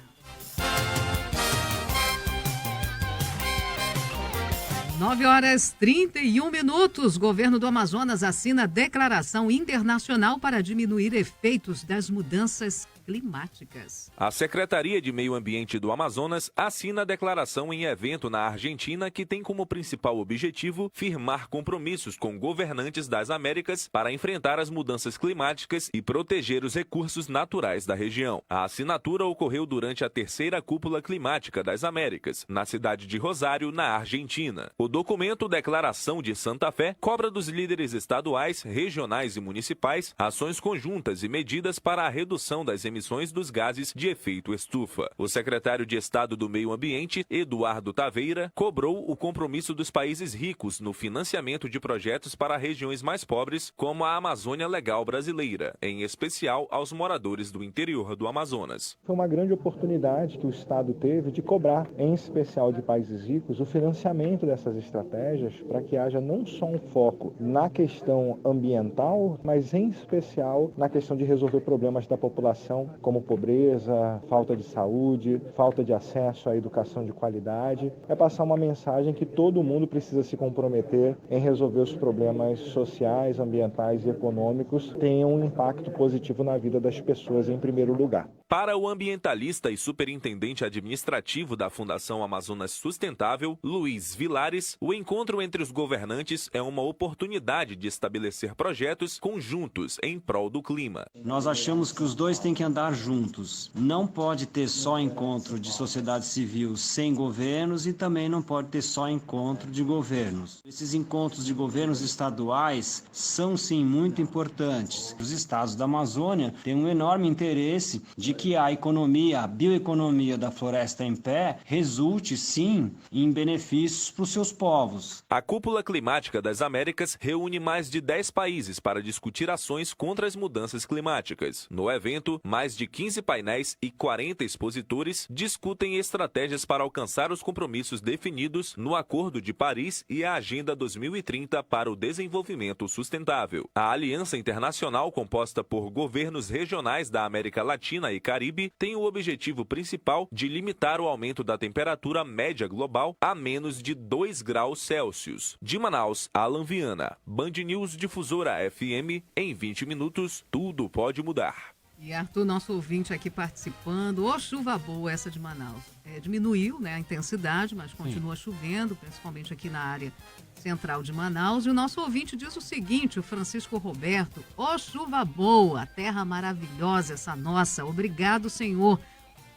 9h31. Governo do Amazonas assina declaração internacional para diminuir efeitos das mudanças climáticas. A Secretaria de Meio Ambiente do Amazonas assina a declaração em evento na Argentina, que tem como principal objetivo firmar compromissos com governantes das Américas para enfrentar as mudanças climáticas e proteger os recursos naturais da região. A assinatura ocorreu durante a terceira Cúpula Climática das Américas, na cidade de Rosário, na Argentina. O documento Declaração de Santa Fé cobra dos líderes estaduais, regionais e municipais ações conjuntas e medidas para a redução das emissões dos gases de efeito estufa. O secretário de Estado do Meio Ambiente, Eduardo Taveira, cobrou o compromisso dos países ricos no financiamento de projetos para regiões mais pobres, como a Amazônia Legal brasileira, em especial aos moradores do interior do Amazonas. Foi uma grande oportunidade que o Estado teve de cobrar, em especial de países ricos, o financiamento dessas estratégias para que haja não só um foco na questão ambiental, mas em especial na questão de resolver problemas da população social, como pobreza, falta de saúde, falta de acesso à educação de qualidade. É passar uma mensagem que todo mundo precisa se comprometer em resolver os problemas sociais, ambientais e econômicos, tenham um impacto positivo na vida das pessoas em primeiro lugar. Para o ambientalista e superintendente administrativo da Fundação Amazonas Sustentável, Luiz Vilares, o encontro entre os governantes é uma oportunidade de estabelecer projetos conjuntos em prol do clima. Nós achamos que os dois têm que andar juntos. Não pode ter só encontro de sociedade civil sem governos e também não pode ter só encontro de governos. Esses encontros de governos estaduais são sim muito importantes. Os estados da Amazônia têm um enorme interesse de que a economia, a bioeconomia da floresta em pé resulte sim em benefícios para os seus povos. A Cúpula Climática das Américas reúne mais de 10 países para discutir ações contra as mudanças climáticas. No evento, mais de 15 painéis e 40 expositores discutem estratégias para alcançar os compromissos definidos no Acordo de Paris e a Agenda 2030 para o Desenvolvimento Sustentável. A Aliança Internacional, composta por governos regionais da América Latina e Caribe, tem o objetivo principal de limitar o aumento da temperatura média global a menos de 2 graus Celsius. De Manaus, Alan Viana, Band News Difusora FM, em 20 minutos, tudo pode mudar. E Arthur, nosso ouvinte aqui participando, chuva boa essa de Manaus. Diminuiu, né, a intensidade, mas continua chovendo, principalmente aqui na área central de Manaus. E o nosso ouvinte diz o seguinte, o Francisco Roberto: chuva boa, terra maravilhosa essa nossa, obrigado, Senhor,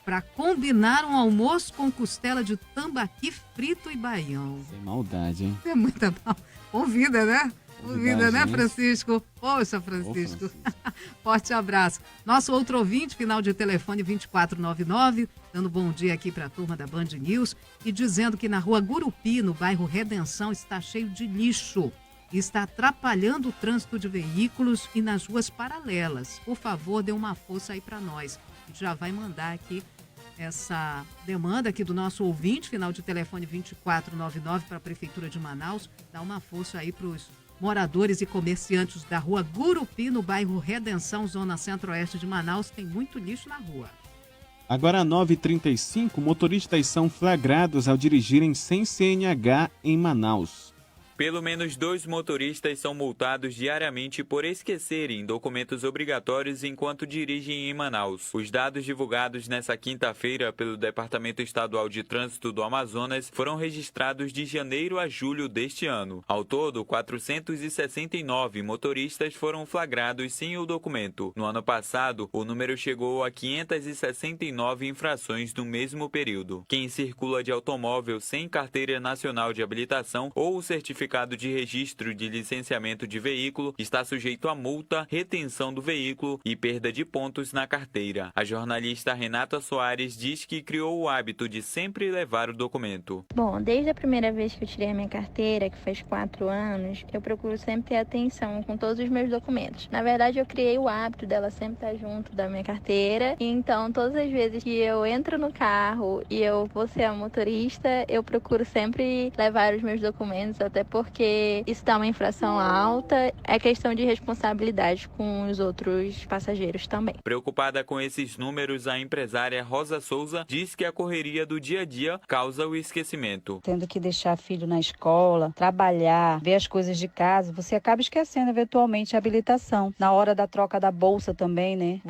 para combinar um almoço com costela de tambaqui frito e baião. Sem maldade, hein? É muita mal. Convida, né? Convida, né, Francisco? Poxa, Francisco. Forte abraço. Nosso outro ouvinte, final de telefone 2499, dando bom dia aqui para a turma da Band News e dizendo que na rua Gurupi, no bairro Redenção, está cheio de lixo e está atrapalhando o trânsito de veículos e nas ruas paralelas. Por favor, dê uma força aí para nós. A gente já vai mandar aqui essa demanda aqui do nosso ouvinte, final de telefone 2499 para a Prefeitura de Manaus. Dá uma força aí para os moradores e comerciantes da rua Gurupi, no bairro Redenção, zona centro-oeste de Manaus. Tem muito lixo na rua. Agora, 9h35, motoristas são flagrados ao dirigirem sem CNH em Manaus. Pelo menos 2 motoristas são multados diariamente por esquecerem documentos obrigatórios enquanto dirigem em Manaus. Os dados divulgados nesta quinta-feira pelo Departamento Estadual de Trânsito do Amazonas foram registrados de janeiro a julho deste ano. Ao todo, 469 motoristas foram flagrados sem o documento. No ano passado, o número chegou a 569 infrações no mesmo período. Quem circula de automóvel sem carteira nacional de habilitação ou o certificado de registro de licenciamento de veículo está sujeito a multa, retenção do veículo e perda de pontos na carteira. A jornalista Renata Soares diz que criou o hábito de sempre levar o documento. Bom, desde a primeira vez que eu tirei a minha carteira, que faz 4 anos, eu procuro sempre ter atenção com todos os meus documentos. Na verdade, eu criei o hábito dela sempre estar junto da minha carteira. Então, todas as vezes que eu entro no carro e eu vou ser a motorista, eu procuro sempre levar os meus documentos, até porque isso dá uma infração alta, é questão de responsabilidade com os outros passageiros também. Preocupada com esses números, a empresária Rosa Souza diz que a correria do dia a dia causa o esquecimento. Tendo que deixar filho na escola, trabalhar, ver as coisas de casa, você acaba esquecendo eventualmente a habilitação. Na hora da troca da bolsa também, né?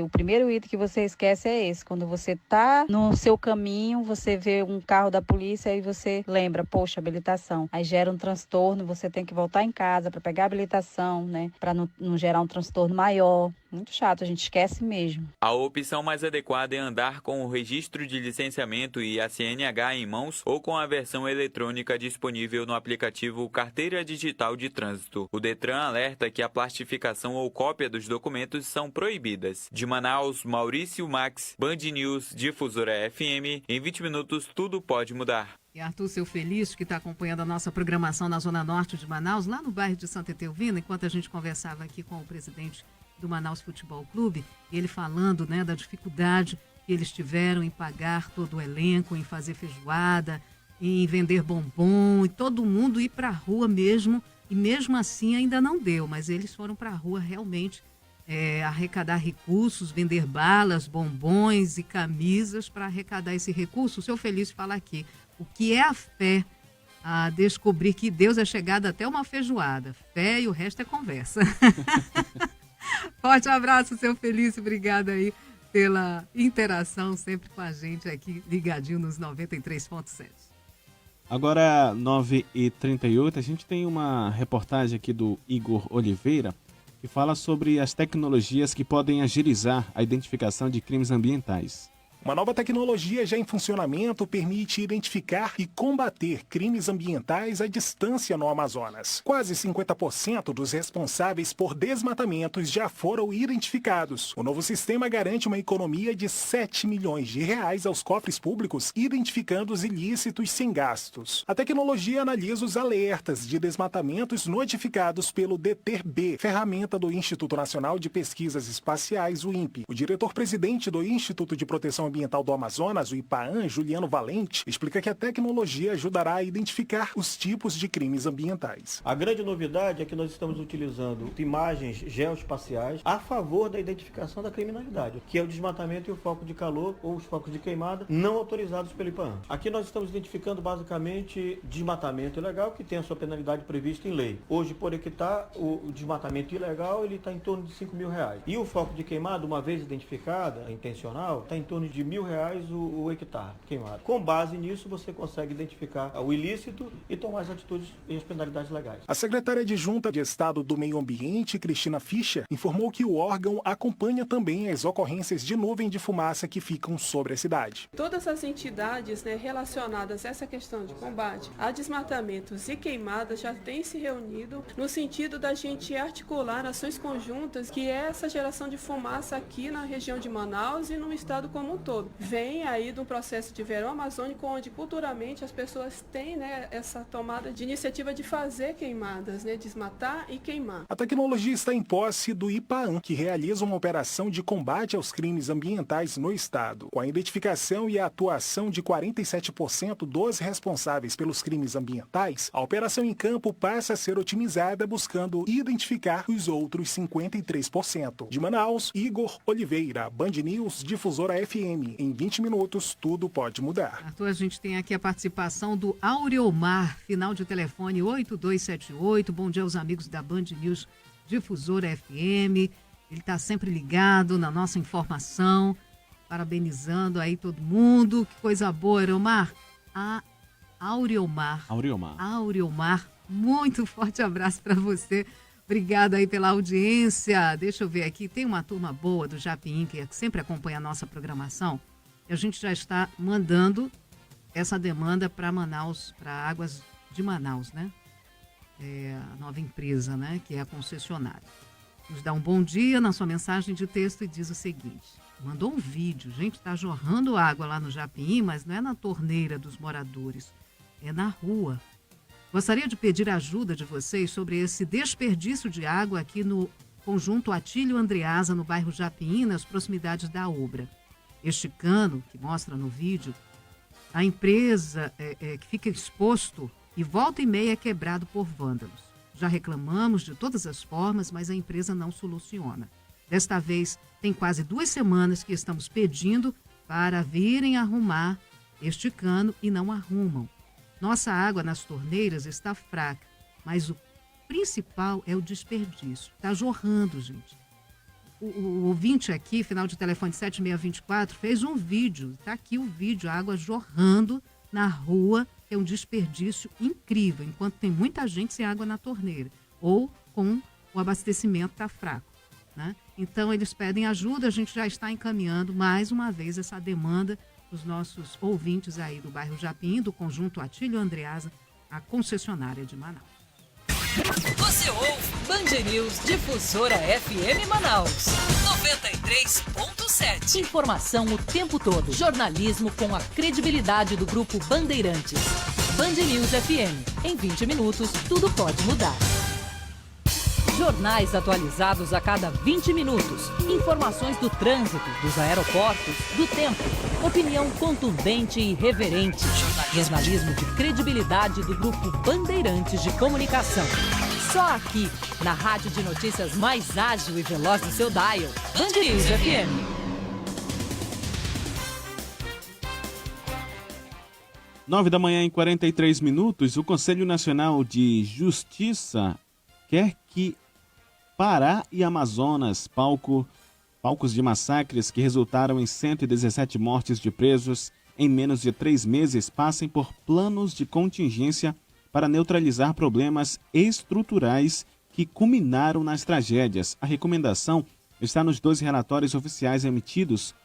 O primeiro item que você esquece é esse. Quando você tá no seu caminho, você vê um carro da polícia e você lembra, poxa, habilitação. Aí gera um transtorno, você tem que voltar em casa para pegar a habilitação, né? Para não gerar um transtorno maior. Muito chato, a gente esquece mesmo. A opção mais adequada é andar com o registro de licenciamento e a CNH em mãos ou com a versão eletrônica disponível no aplicativo Carteira Digital de Trânsito. O Detran alerta que a plastificação ou cópia dos documentos são proibidas. De Manaus, Maurício Max, Band News Difusora FM. Em 20 minutos, tudo pode mudar. E Arthur, seu feliz, que está acompanhando a nossa programação na Zona Norte de Manaus, lá no bairro de Santa Etelvina, enquanto a gente conversava aqui com o presidente do Manaus Futebol Clube, ele falando, né, da dificuldade que eles tiveram em pagar todo o elenco, em fazer feijoada, em vender bombom, e todo mundo ir para a rua mesmo, e mesmo assim ainda não deu, mas eles foram para a rua realmente arrecadar recursos, vender balas, bombons e camisas para arrecadar esse recurso. O seu Felício fala aqui, o que é a fé? A descobrir que Deus é chegado até uma feijoada. Fé e o resto é conversa. Forte abraço, seu Felício. Obrigada aí pela interação sempre com a gente aqui, ligadinho nos 93.7. Agora, 9h38, a gente tem uma reportagem aqui do Igor Oliveira, que fala sobre as tecnologias que podem agilizar a identificação de crimes ambientais. Uma nova tecnologia já em funcionamento permite identificar e combater crimes ambientais à distância no Amazonas. Quase 50% dos responsáveis por desmatamentos já foram identificados. O novo sistema garante uma economia de 7 milhões de reais aos cofres públicos, identificando os ilícitos sem gastos. A tecnologia analisa os alertas de desmatamentos notificados pelo DETER-B, ferramenta do Instituto Nacional de Pesquisas Espaciais, o INPE. O diretor-presidente do Instituto de Proteção Ambiental do Amazonas, o IPAAM, Juliano Valente, explica que a tecnologia ajudará a identificar os tipos de crimes ambientais. A grande novidade é que nós estamos utilizando imagens geoespaciais a favor da identificação da criminalidade, que é o desmatamento e o foco de calor ou os focos de queimada não autorizados pelo IPAAM. Aqui nós estamos identificando basicamente desmatamento ilegal, que tem a sua penalidade prevista em lei. Hoje, por hectare, o desmatamento ilegal ele está em torno de R$5.000. E o foco de queimada, uma vez identificada, intencional, está em torno de R$1.000 o hectare queimado. Com base nisso, você consegue identificar o ilícito e tomar as atitudes e as penalidades legais. A secretária adjunta de Estado do Meio Ambiente, Cristina Fischer, informou que o órgão acompanha também as ocorrências de nuvem de fumaça que ficam sobre a cidade. Todas as entidades relacionadas a essa questão de combate a desmatamentos e queimadas já têm se reunido no sentido da gente articular ações conjuntas, que é essa geração de fumaça aqui na região de Manaus e no estado como um todo. Vem aí de um processo de verão amazônico onde culturalmente as pessoas têm essa tomada de iniciativa de fazer queimadas, desmatar e queimar. A tecnologia está em posse do IPAAM, que realiza uma operação de combate aos crimes ambientais no estado. Com a identificação e a atuação de 47% dos responsáveis pelos crimes ambientais, a operação em campo passa a ser otimizada buscando identificar os outros 53%. De Manaus, Igor Oliveira, Band News Difusora FM. Em 20 minutos, tudo pode mudar. Arthur, a gente tem aqui a participação do Aureomar, final de telefone 8278. Bom dia aos amigos da Band News Difusora FM. Ele está sempre ligado na nossa informação, parabenizando aí todo mundo. Que coisa boa, Aureomar. Aureomar, muito forte abraço para você. Obrigada aí pela audiência. Deixa eu ver aqui, tem uma turma boa do Japim que sempre acompanha a nossa programação. E a gente já está mandando essa demanda para Manaus, para Águas de Manaus, né? A nova empresa, né? Que é a concessionária. Nos dá um bom dia na sua mensagem de texto e diz o seguinte: mandou um vídeo, gente, está jorrando água lá no Japim, mas não é na torneira dos moradores, é na rua. Gostaria de pedir a ajuda de vocês sobre esse desperdício de água aqui no conjunto Atílio Andreasa, no bairro Japim, nas proximidades da obra. Este cano, que mostra no vídeo, a empresa que fica exposto e volta e meia é quebrado por vândalos. Já reclamamos de todas as formas, mas a empresa não soluciona. Desta vez, tem quase 2 semanas que estamos pedindo para virem arrumar este cano e não arrumam. Nossa água nas torneiras está fraca, mas o principal é o desperdício. Está jorrando, gente. O ouvinte aqui, final de telefone 7624, fez um vídeo. Está aqui o vídeo, a água jorrando na rua. É um desperdício incrível, enquanto tem muita gente sem água na torneira. Ou com o abastecimento está fraco, né? Então, eles pedem ajuda. A gente já está encaminhando mais uma vez essa demanda os nossos ouvintes aí do bairro Japim, do conjunto Atílio Andreasa, a concessionária de Manaus. Você ouve Band News Difusora FM Manaus 93.7. Informação o tempo todo. Jornalismo com a credibilidade do Grupo Bandeirantes. Band News FM. Em 20 minutos, tudo pode mudar. Jornais atualizados a cada 20 minutos. Informações do trânsito, dos aeroportos, do tempo. Opinião contundente e irreverente. Jornalismo de credibilidade do Grupo Bandeirantes de Comunicação. Só aqui, na rádio de notícias mais ágil e veloz do seu dial. Band News FM. 9h43, o Conselho Nacional de Justiça quer que Pará e Amazonas, palcos de massacres que resultaram em 117 mortes de presos em menos de 3 meses, passem por planos de contingência para neutralizar problemas estruturais que culminaram nas tragédias. A recomendação está nos 2 relatórios oficiais emitidos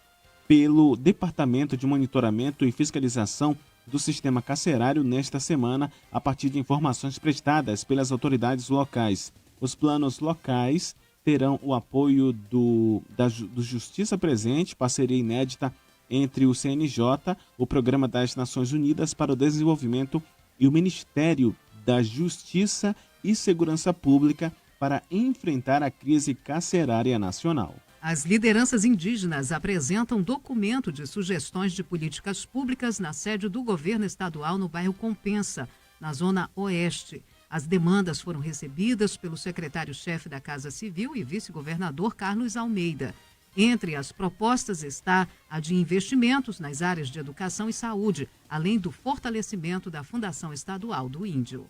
pelo Departamento de Monitoramento e Fiscalização do Sistema Carcerário nesta semana, a partir de informações prestadas pelas autoridades locais. Os planos locais terão o apoio do Justiça Presente, parceria inédita entre o CNJ, o Programa das Nações Unidas para o Desenvolvimento e o Ministério da Justiça e Segurança Pública para enfrentar a crise carcerária nacional. As lideranças indígenas apresentam documento de sugestões de políticas públicas na sede do governo estadual no bairro Compensa, na zona oeste. As demandas foram recebidas pelo secretário-chefe da Casa Civil e vice-governador Carlos Almeida. Entre as propostas está a de investimentos nas áreas de educação e saúde, além do fortalecimento da Fundação Estadual do Índio.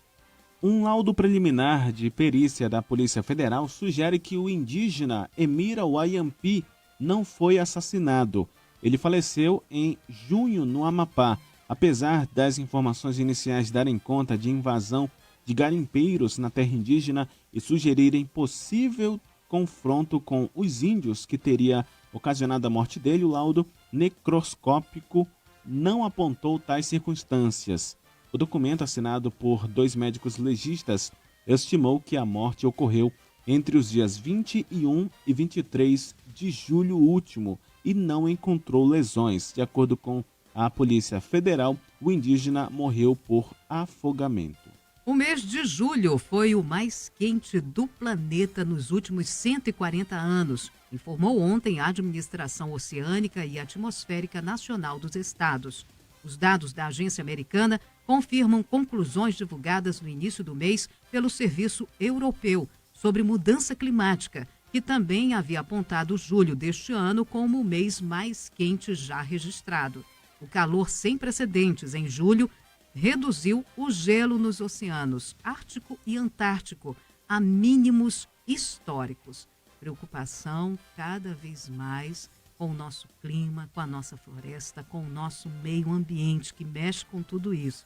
Um laudo preliminar de perícia da Polícia Federal sugere que o indígena Emira Wayampi não foi assassinado. Ele faleceu em junho no Amapá, apesar das informações iniciais darem conta de invasão de garimpeiros na terra indígena e sugerirem possível confronto com os índios que teria ocasionado a morte dele. O laudo necroscópico não apontou tais circunstâncias. O documento, assinado por 2 médicos legistas, estimou que a morte ocorreu entre os dias 21 e 23 de julho último e não encontrou lesões. De acordo com a Polícia Federal, o indígena morreu por afogamento. O mês de julho foi o mais quente do planeta nos últimos 140 anos, informou ontem a Administração Oceânica e Atmosférica Nacional dos Estados. Os dados da agência americana confirmam conclusões divulgadas no início do mês pelo Serviço Europeu sobre Mudança Climática, que também havia apontado julho deste ano como o mês mais quente já registrado. O calor sem precedentes em julho reduziu o gelo nos oceanos Ártico e Antártico a mínimos históricos. Preocupação cada vez mais com o nosso clima, com a nossa floresta, com o nosso meio ambiente que mexe com tudo isso.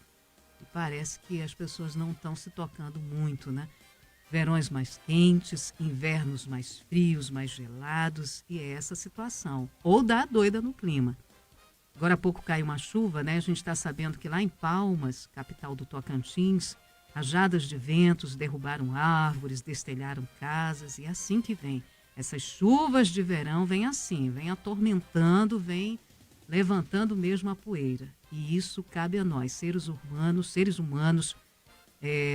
E parece que as pessoas não estão se tocando muito, né? Verões mais quentes, invernos mais frios, mais gelados, e é essa situação. Ou dá doida no clima. Agora há pouco caiu uma chuva, né? A gente está sabendo que lá em Palmas, capital do Tocantins, rajadas de ventos derrubaram árvores, destelharam casas, e é assim que vem. Essas chuvas de verão vêm assim, vêm atormentando, vêm levantando mesmo a poeira. E isso cabe a nós, seres humanos,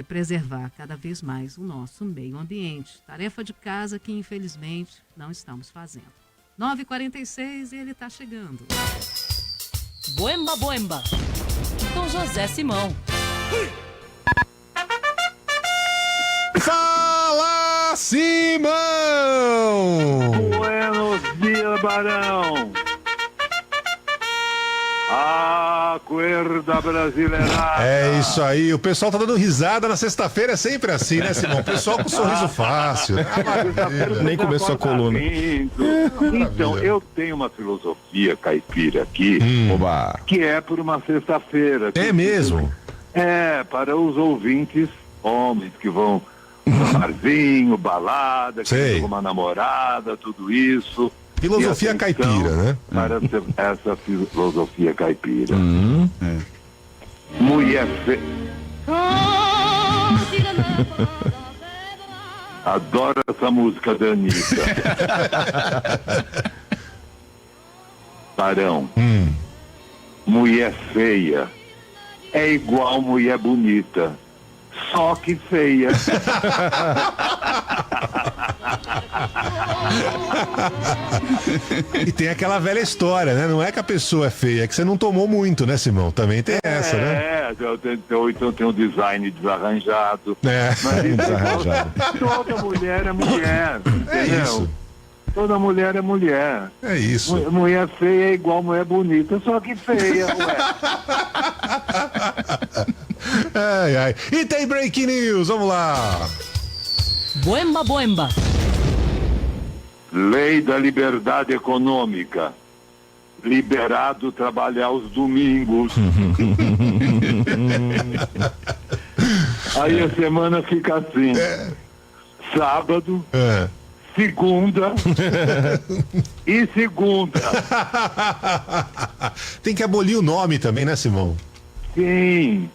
preservar cada vez mais o nosso meio ambiente. Tarefa de casa que, infelizmente, não estamos fazendo. 9h46 e ele está chegando. Boemba, boemba, com José Simão. Fala, Simão! Buenos dias, Barão. Acorda brasileira. É isso aí, o pessoal tá dando risada na sexta-feira, é sempre assim, né, Simão? O pessoal com sorriso fácil. Nem começou a coluna. Então, eu tenho uma filosofia caipira aqui, que é por uma sexta-feira. É mesmo? É, para os ouvintes, homens que vão no barzinho, balada, que tem uma namorada, tudo isso. Filosofia caipira, né? Para essa filosofia caipira. Mulher Adoro essa música da Anitta. Barão. Mulher feia é igual mulher bonita, só que feia. E tem aquela velha história, né? Não é que a pessoa é feia, é que você não tomou muito, né, Simão? Também tem essa, né? ou então tem um design desarranjado. Mas desarranjado. Toda mulher é mulher, entendeu? Isso. Toda mulher é mulher. É isso. Mulher feia é igual mulher bonita, só que feia, ué. Ai, ai. E tem Breaking News, vamos lá. Boemba, boemba. Lei da liberdade econômica. Liberado trabalhar os domingos. Aí a semana fica assim. Sábado, segunda e segunda. Tem que abolir o nome também, né, Simão? Sim.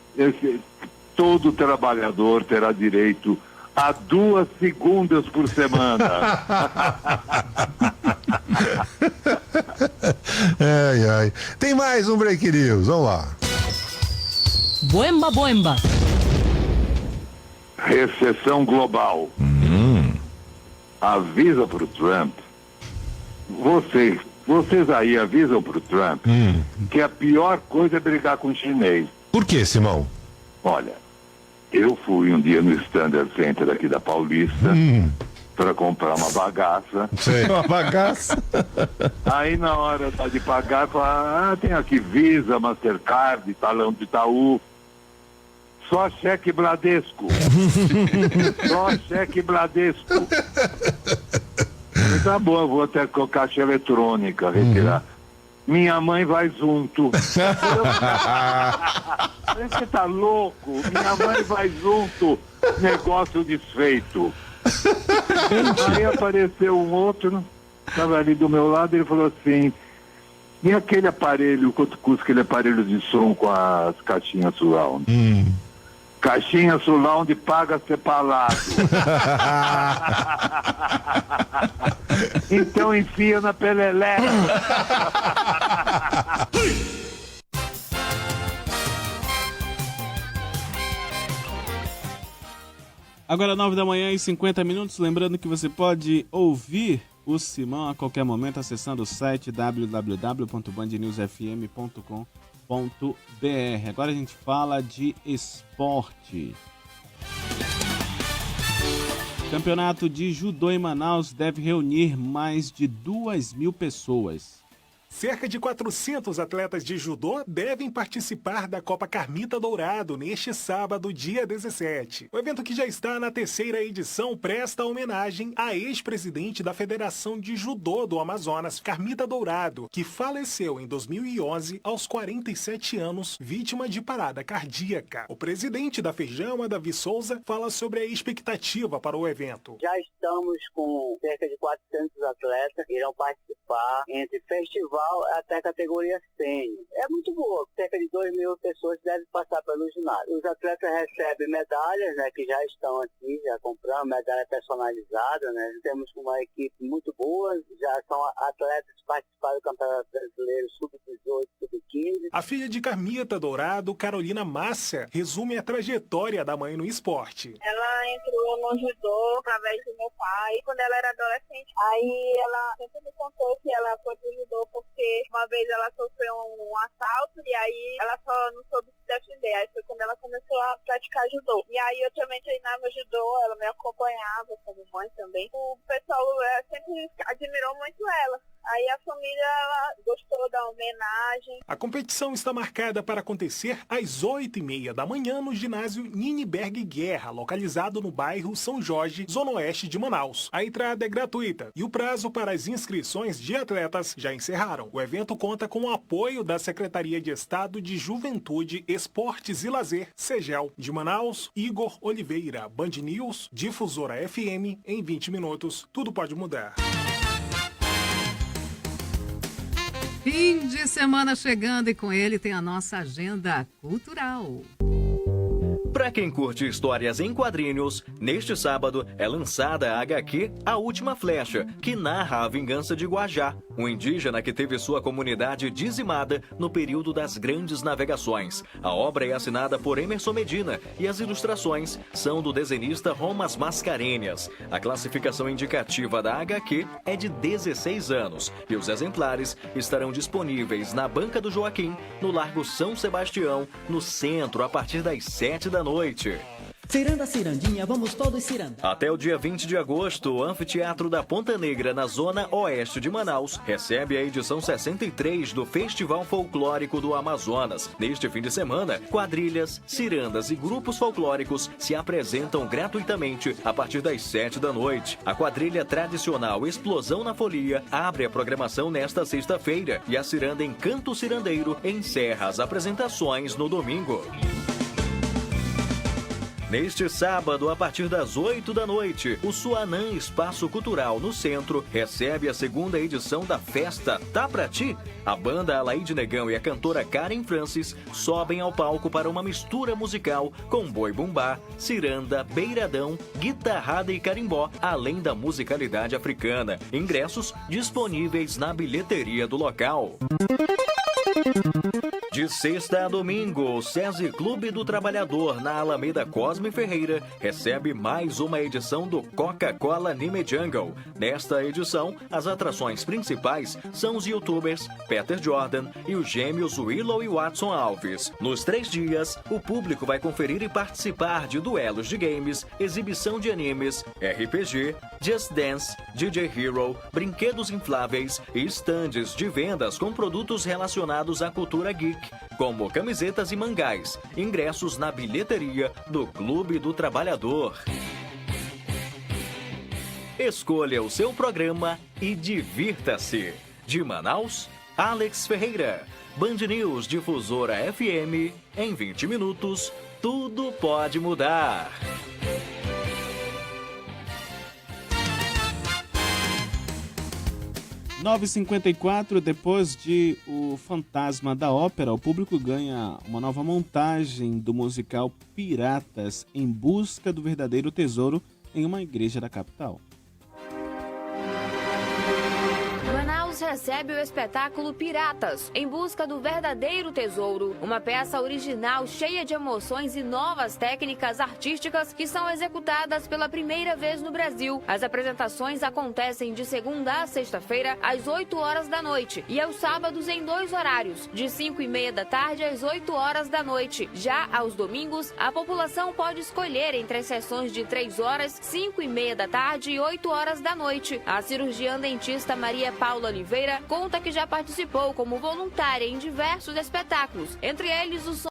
Todo trabalhador terá direito a 2 segundas por semana. Ai, ai. Tem mais um Break News, vamos lá. Boemba, boemba. Recessão global. Avisa pro Trump. Vocês aí avisam pro Trump que a pior coisa é brigar com o chinês. Por que, Simão? Olha, eu fui um dia no Standard Center aqui da Paulista para comprar uma bagaça. Uma bagaça? Aí na hora de pagar, fala, tem aqui Visa, Mastercard, talão de Itaú. Só cheque Bradesco. Só cheque Bradesco. Tá bom, eu vou até com a caixa eletrônica retirar. Minha mãe vai junto. Você tá louco? Minha mãe vai junto. Negócio desfeito. Aí apareceu um outro, estava ali do meu lado, ele falou assim, e aquele aparelho, quanto custa aquele aparelho de som com as caixinhas surround? Caixinha surround paga separado. Então enfia na peleleca. Agora 9h50, lembrando que você pode ouvir o Simão a qualquer momento acessando o site www.bandnewsfm.com.br. Agora a gente fala de esporte. Campeonato de judô em Manaus deve reunir mais de 2.000 pessoas. Cerca de 400 atletas de judô devem participar da Copa Carmita Dourado neste sábado, dia 17. O evento, que já está na 3ª edição, presta homenagem à ex-presidente da Federação de Judô do Amazonas, Carmita Dourado, que faleceu em 2011 aos 47 anos, vítima de parada cardíaca. O presidente da Feijama, Davi Souza, fala sobre a expectativa para o evento. Já estamos com cerca de 400 atletas que irão participar entre festival até a categoria sênior. É muito boa, cerca de 2.000 pessoas devem passar pelo ginásio. Os atletas recebem medalhas, né, que já estão aqui, já comprando medalha personalizada, né. Temos uma equipe muito boa, já são atletas que participaram do Campeonato Brasileiro Sub-18, Sub-15. A filha de Carmita Dourado, Carolina Márcia, resume a trajetória da mãe no esporte. Ela entrou no judô através do meu pai, quando ela era adolescente. Aí ela sempre me contou que ela foi pro judô porque uma vez ela sofreu um assalto e aí ela só não soube se defender. Aí foi quando ela começou a praticar judô. E aí eu também treinava judô, ela me acompanhava como mãe também. O pessoal sempre admirou muito ela. Aí a família ela gostou da homenagem. A competição está marcada para acontecer às 8h30 da manhã no ginásio Niniberg Guerra, localizado no bairro São Jorge, zona oeste de Manaus. A entrada é gratuita e o prazo para as inscrições de atletas já encerraram. O evento conta com o apoio da Secretaria de Estado de Juventude, Esportes e Lazer, SEGEL. De Manaus, Igor Oliveira, Band News, Difusora FM, em 20 minutos, tudo pode mudar. Fim de semana chegando e com ele tem a nossa agenda cultural. Para quem curte histórias em quadrinhos, neste sábado é lançada a HQ A Última Flecha, que narra a vingança de Guajá. um indígena que teve sua comunidade dizimada no período das grandes navegações. A obra é assinada por Emerson Medina e as ilustrações são do desenhista Romas Mascarenhas. A classificação indicativa da HQ é de 16 anos e os exemplares estarão disponíveis na Banca do Joaquim, no Largo São Sebastião, no centro, a partir das 7 da noite. Ciranda, cirandinha, vamos todos cirandar. Até o dia 20 de agosto, o Anfiteatro da Ponta Negra, na zona oeste de Manaus, recebe a edição 63 do Festival Folclórico do Amazonas. Neste fim de semana, quadrilhas, cirandas e grupos folclóricos se apresentam gratuitamente a partir das 7 da noite. A quadrilha tradicional Explosão na Folia abre a programação nesta sexta-feira e a ciranda Encanto Cirandeiro encerra as apresentações no domingo. Neste sábado, a partir das 8 da noite, o Suanã Espaço Cultural no Centro recebe a segunda edição da festa Tá Pra Ti. A banda Alaide Negão e a cantora Karen Francis sobem ao palco para uma mistura musical com boi bumbá, ciranda, beiradão, guitarrada e carimbó, além da musicalidade africana. Ingressos disponíveis na bilheteria do local. De sexta a domingo, o SESI Clube do Trabalhador, na Alameda Cosme Ferreira, recebe mais uma edição do Coca-Cola Anime Jungle. Nesta edição, as atrações principais são os youtubers Peter Jordan e os gêmeos Willow e Watson Alves. Nos 3 dias, o público vai conferir e participar de duelos de games, exibição de animes, RPG, Just Dance, DJ Hero, brinquedos infláveis e estandes de vendas com produtos relacionados à cultura geek, como camisetas e mangás. Ingressos na bilheteria do Clube do Trabalhador. Escolha o seu programa e divirta-se. De Manaus, Alex Ferreira. Band News Difusora FM. Em 20 minutos, tudo pode mudar. – 9h54, depois de O Fantasma da Ópera, o público ganha uma nova montagem do musical Piratas em Busca do Verdadeiro Tesouro em uma igreja da capital. Recebe o espetáculo Piratas, em busca do verdadeiro tesouro, uma peça original cheia de emoções e novas técnicas artísticas que são executadas pela primeira vez no Brasil. As apresentações acontecem de segunda a sexta-feira às 8 horas da noite e aos sábados em 2 horários, de 5h30 da tarde às 8 horas da noite. Já aos domingos, a população pode escolher entre as sessões de 3 horas, 5h30 da tarde e 8 horas da noite. A cirurgiã dentista Maria Paula Oliveira conta que já participou como voluntária em diversos espetáculos, entre eles o som.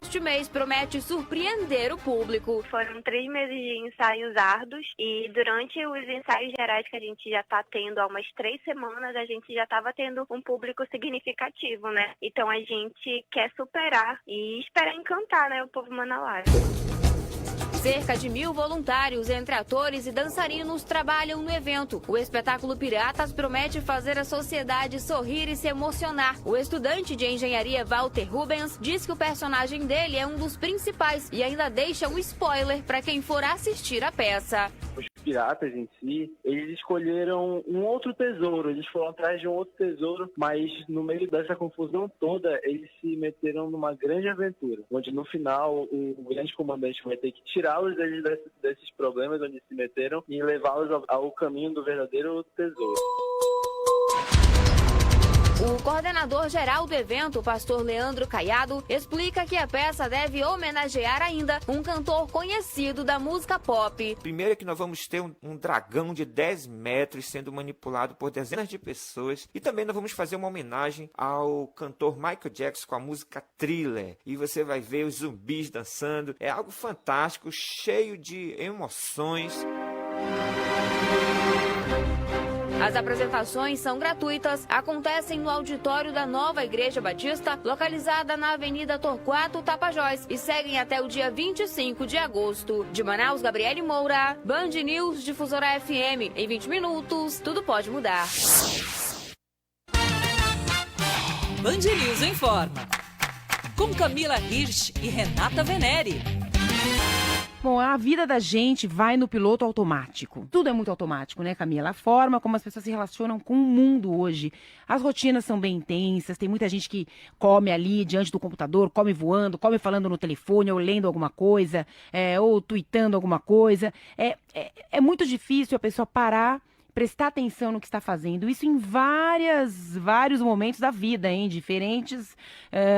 Este mês promete surpreender o público. Foram 3 meses de ensaios árduos e durante os ensaios gerais que a gente já está tendo há umas 3 semanas, a gente já estava tendo um público significativo, né? Então a gente quer superar e esperar encantar, né, o povo manauara. Cerca de 1.000 voluntários, entre atores e dançarinos, trabalham no evento. O espetáculo Piratas promete fazer a sociedade sorrir e se emocionar. O estudante de engenharia Walter Rubens diz que o personagem dele é um dos principais e ainda deixa um spoiler para quem for assistir a peça. Os piratas em si, eles escolheram um outro tesouro, eles foram atrás de um outro tesouro, mas no meio dessa confusão toda, eles se meteram numa grande aventura, onde no final o grande comandante vai ter que tirá-los desses problemas onde se meteram e levá-los ao caminho do verdadeiro tesouro. O coordenador geral do evento, o pastor Leandro Caiado, explica que a peça deve homenagear ainda um cantor conhecido da música pop. Primeiro é que nós vamos ter um dragão de 10 metros sendo manipulado por dezenas de pessoas. E também nós vamos fazer uma homenagem ao cantor Michael Jackson com a música Thriller. E você vai ver os zumbis dançando. É algo fantástico, cheio de emoções. As apresentações são gratuitas, acontecem no auditório da Nova Igreja Batista, localizada na Avenida Torquato Tapajós, e seguem até o dia 25 de agosto. De Manaus, Gabriele Moura, Band News Difusora FM. Em 20 minutos, tudo pode mudar. Band News informa. Com Camila Hirsch e Renata Venere. Bom, a vida da gente vai no piloto automático. Tudo é muito automático, né, Camila? A forma como as pessoas se relacionam com o mundo hoje. As rotinas são bem intensas, tem muita gente que come ali diante do computador, come voando, come falando no telefone, ou lendo alguma coisa, ou tweetando alguma coisa. É muito difícil a pessoa parar, prestar atenção no que está fazendo. Isso em vários momentos da vida, em diferentes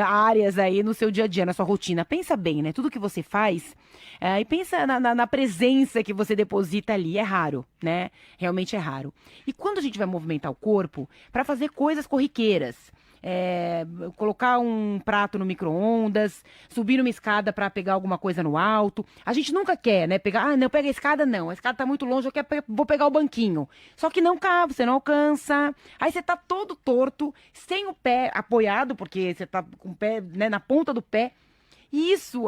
áreas aí no seu dia a dia, na sua rotina. Pensa bem, né? Tudo que você faz e pensa na presença que você deposita ali. É raro, né? Realmente é raro. E quando a gente vai movimentar o corpo para fazer coisas corriqueiras, colocar um prato no micro-ondas, subir numa escada para pegar alguma coisa no alto. A gente nunca quer, né? Pegar, não, pega a escada não. A escada tá muito longe, vou pegar o banquinho. Só que não cabe, você não alcança. Aí você tá todo torto, sem o pé apoiado, porque você tá com o pé, né, na ponta do pé. E isso,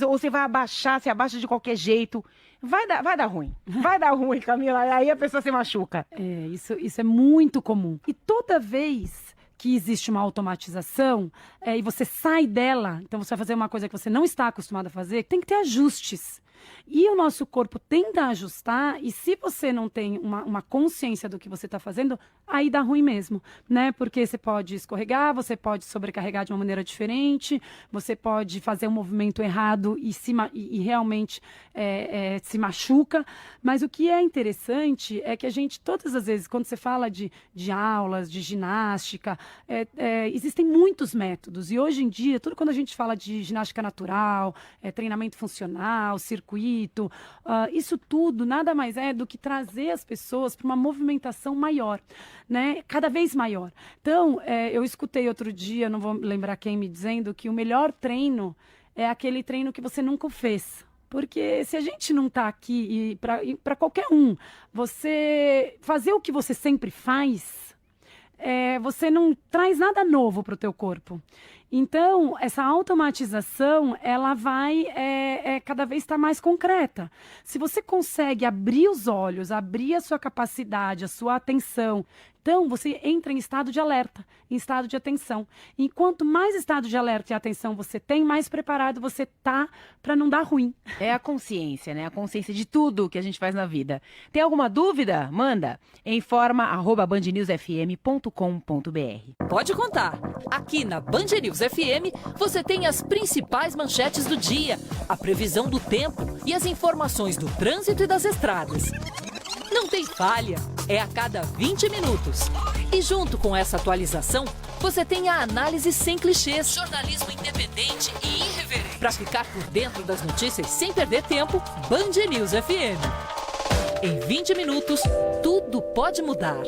ou você vai abaixar, se abaixa de qualquer jeito. Vai dar ruim. Vai dar ruim, Camila. Aí a pessoa se machuca. Isso é muito comum. E toda vez que existe uma automatização e você sai dela, então você vai fazer uma coisa que você não está acostumado a fazer, tem que ter ajustes. E o nosso corpo tenta ajustar, e se você não tem uma consciência do que você está fazendo, aí dá ruim mesmo, né? Porque você pode escorregar, você pode sobrecarregar de uma maneira diferente, você pode fazer um movimento errado e realmente se machuca. Mas o que é interessante é que a gente, todas as vezes, quando você fala de aulas, de ginástica, existem muitos métodos. E hoje em dia, tudo quando a gente fala de ginástica natural, treinamento funcional, circuito, isso tudo nada mais é do que trazer as pessoas para uma movimentação maior, né? Cada vez maior. Então, eu escutei outro dia, não vou lembrar quem, me dizendo que o melhor treino é aquele treino que você nunca fez. Porque se a gente não está aqui, e para qualquer um, você fazer o que você sempre faz, você não traz nada novo para o teu corpo. Então, essa automatização, ela vai cada vez estar mais concreta. Se você consegue abrir os olhos, abrir a sua capacidade, a sua atenção, então você entra em estado de alerta, em estado de atenção. E quanto mais estado de alerta e atenção você tem, mais preparado você tá para não dar ruim. É a consciência, né? A consciência de tudo que a gente faz na vida. Tem alguma dúvida? Manda. informa@bandnewsfm.com.br. Pode contar. Aqui na Band News FM, você tem as principais manchetes do dia, a previsão do tempo e as informações do trânsito e das estradas. Não tem falha, é a cada 20 minutos. E junto com essa atualização, você tem a análise sem clichês, jornalismo independente e irreverente. Para ficar por dentro das notícias sem perder tempo, Band News FM. Em 20 minutos, tudo pode mudar.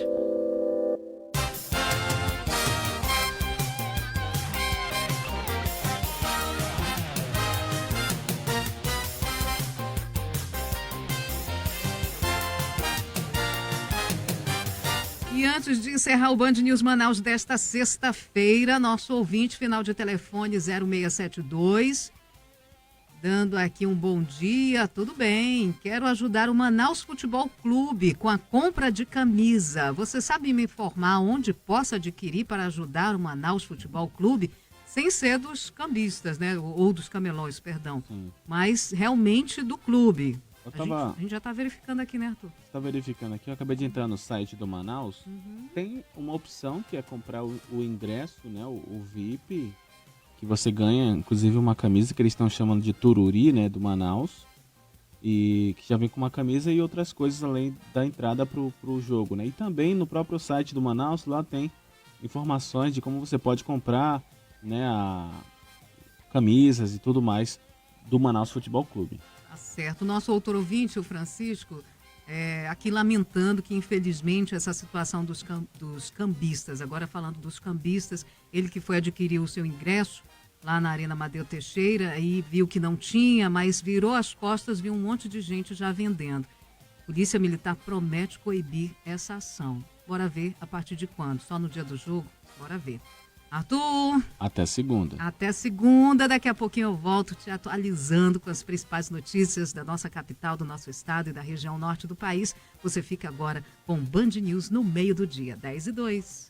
E antes de encerrar o Band News Manaus desta sexta-feira, nosso ouvinte, final de telefone 0672, dando aqui um bom dia, tudo bem, quero ajudar o Manaus Futebol Clube com a compra de camisa. Você sabe me informar onde posso adquirir para ajudar o Manaus Futebol Clube? Sem ser dos cambistas, né? Ou dos camelões, perdão. Sim. Mas realmente do clube. A gente já está verificando aqui, né, Arthur? Está verificando aqui, eu acabei de entrar no site do Manaus. Tem uma opção que é comprar o ingresso, né, o VIP, que você ganha, inclusive, uma camisa que eles estão chamando de Tururi, né, do Manaus, e que já vem com uma camisa e outras coisas além da entrada pro jogo, né? E também no próprio site do Manaus, lá tem informações de como você pode comprar, né, camisas e tudo mais do Manaus Futebol Clube. Tá certo. O nosso outro ouvinte, o Francisco, aqui lamentando que, infelizmente, essa situação dos cambistas, agora falando dos cambistas, ele que foi adquirir o seu ingresso lá na Arena Amadeu Teixeira e viu que não tinha, mas virou as costas, viu um monte de gente já vendendo. Polícia Militar promete coibir essa ação. Bora ver a partir de quando? Só no dia do jogo? Bora ver. Arthur. Até segunda. Até segunda. Daqui a pouquinho eu volto te atualizando com as principais notícias da nossa capital, do nosso estado e da região norte do país. Você fica agora com Band News no meio do dia, 10h02.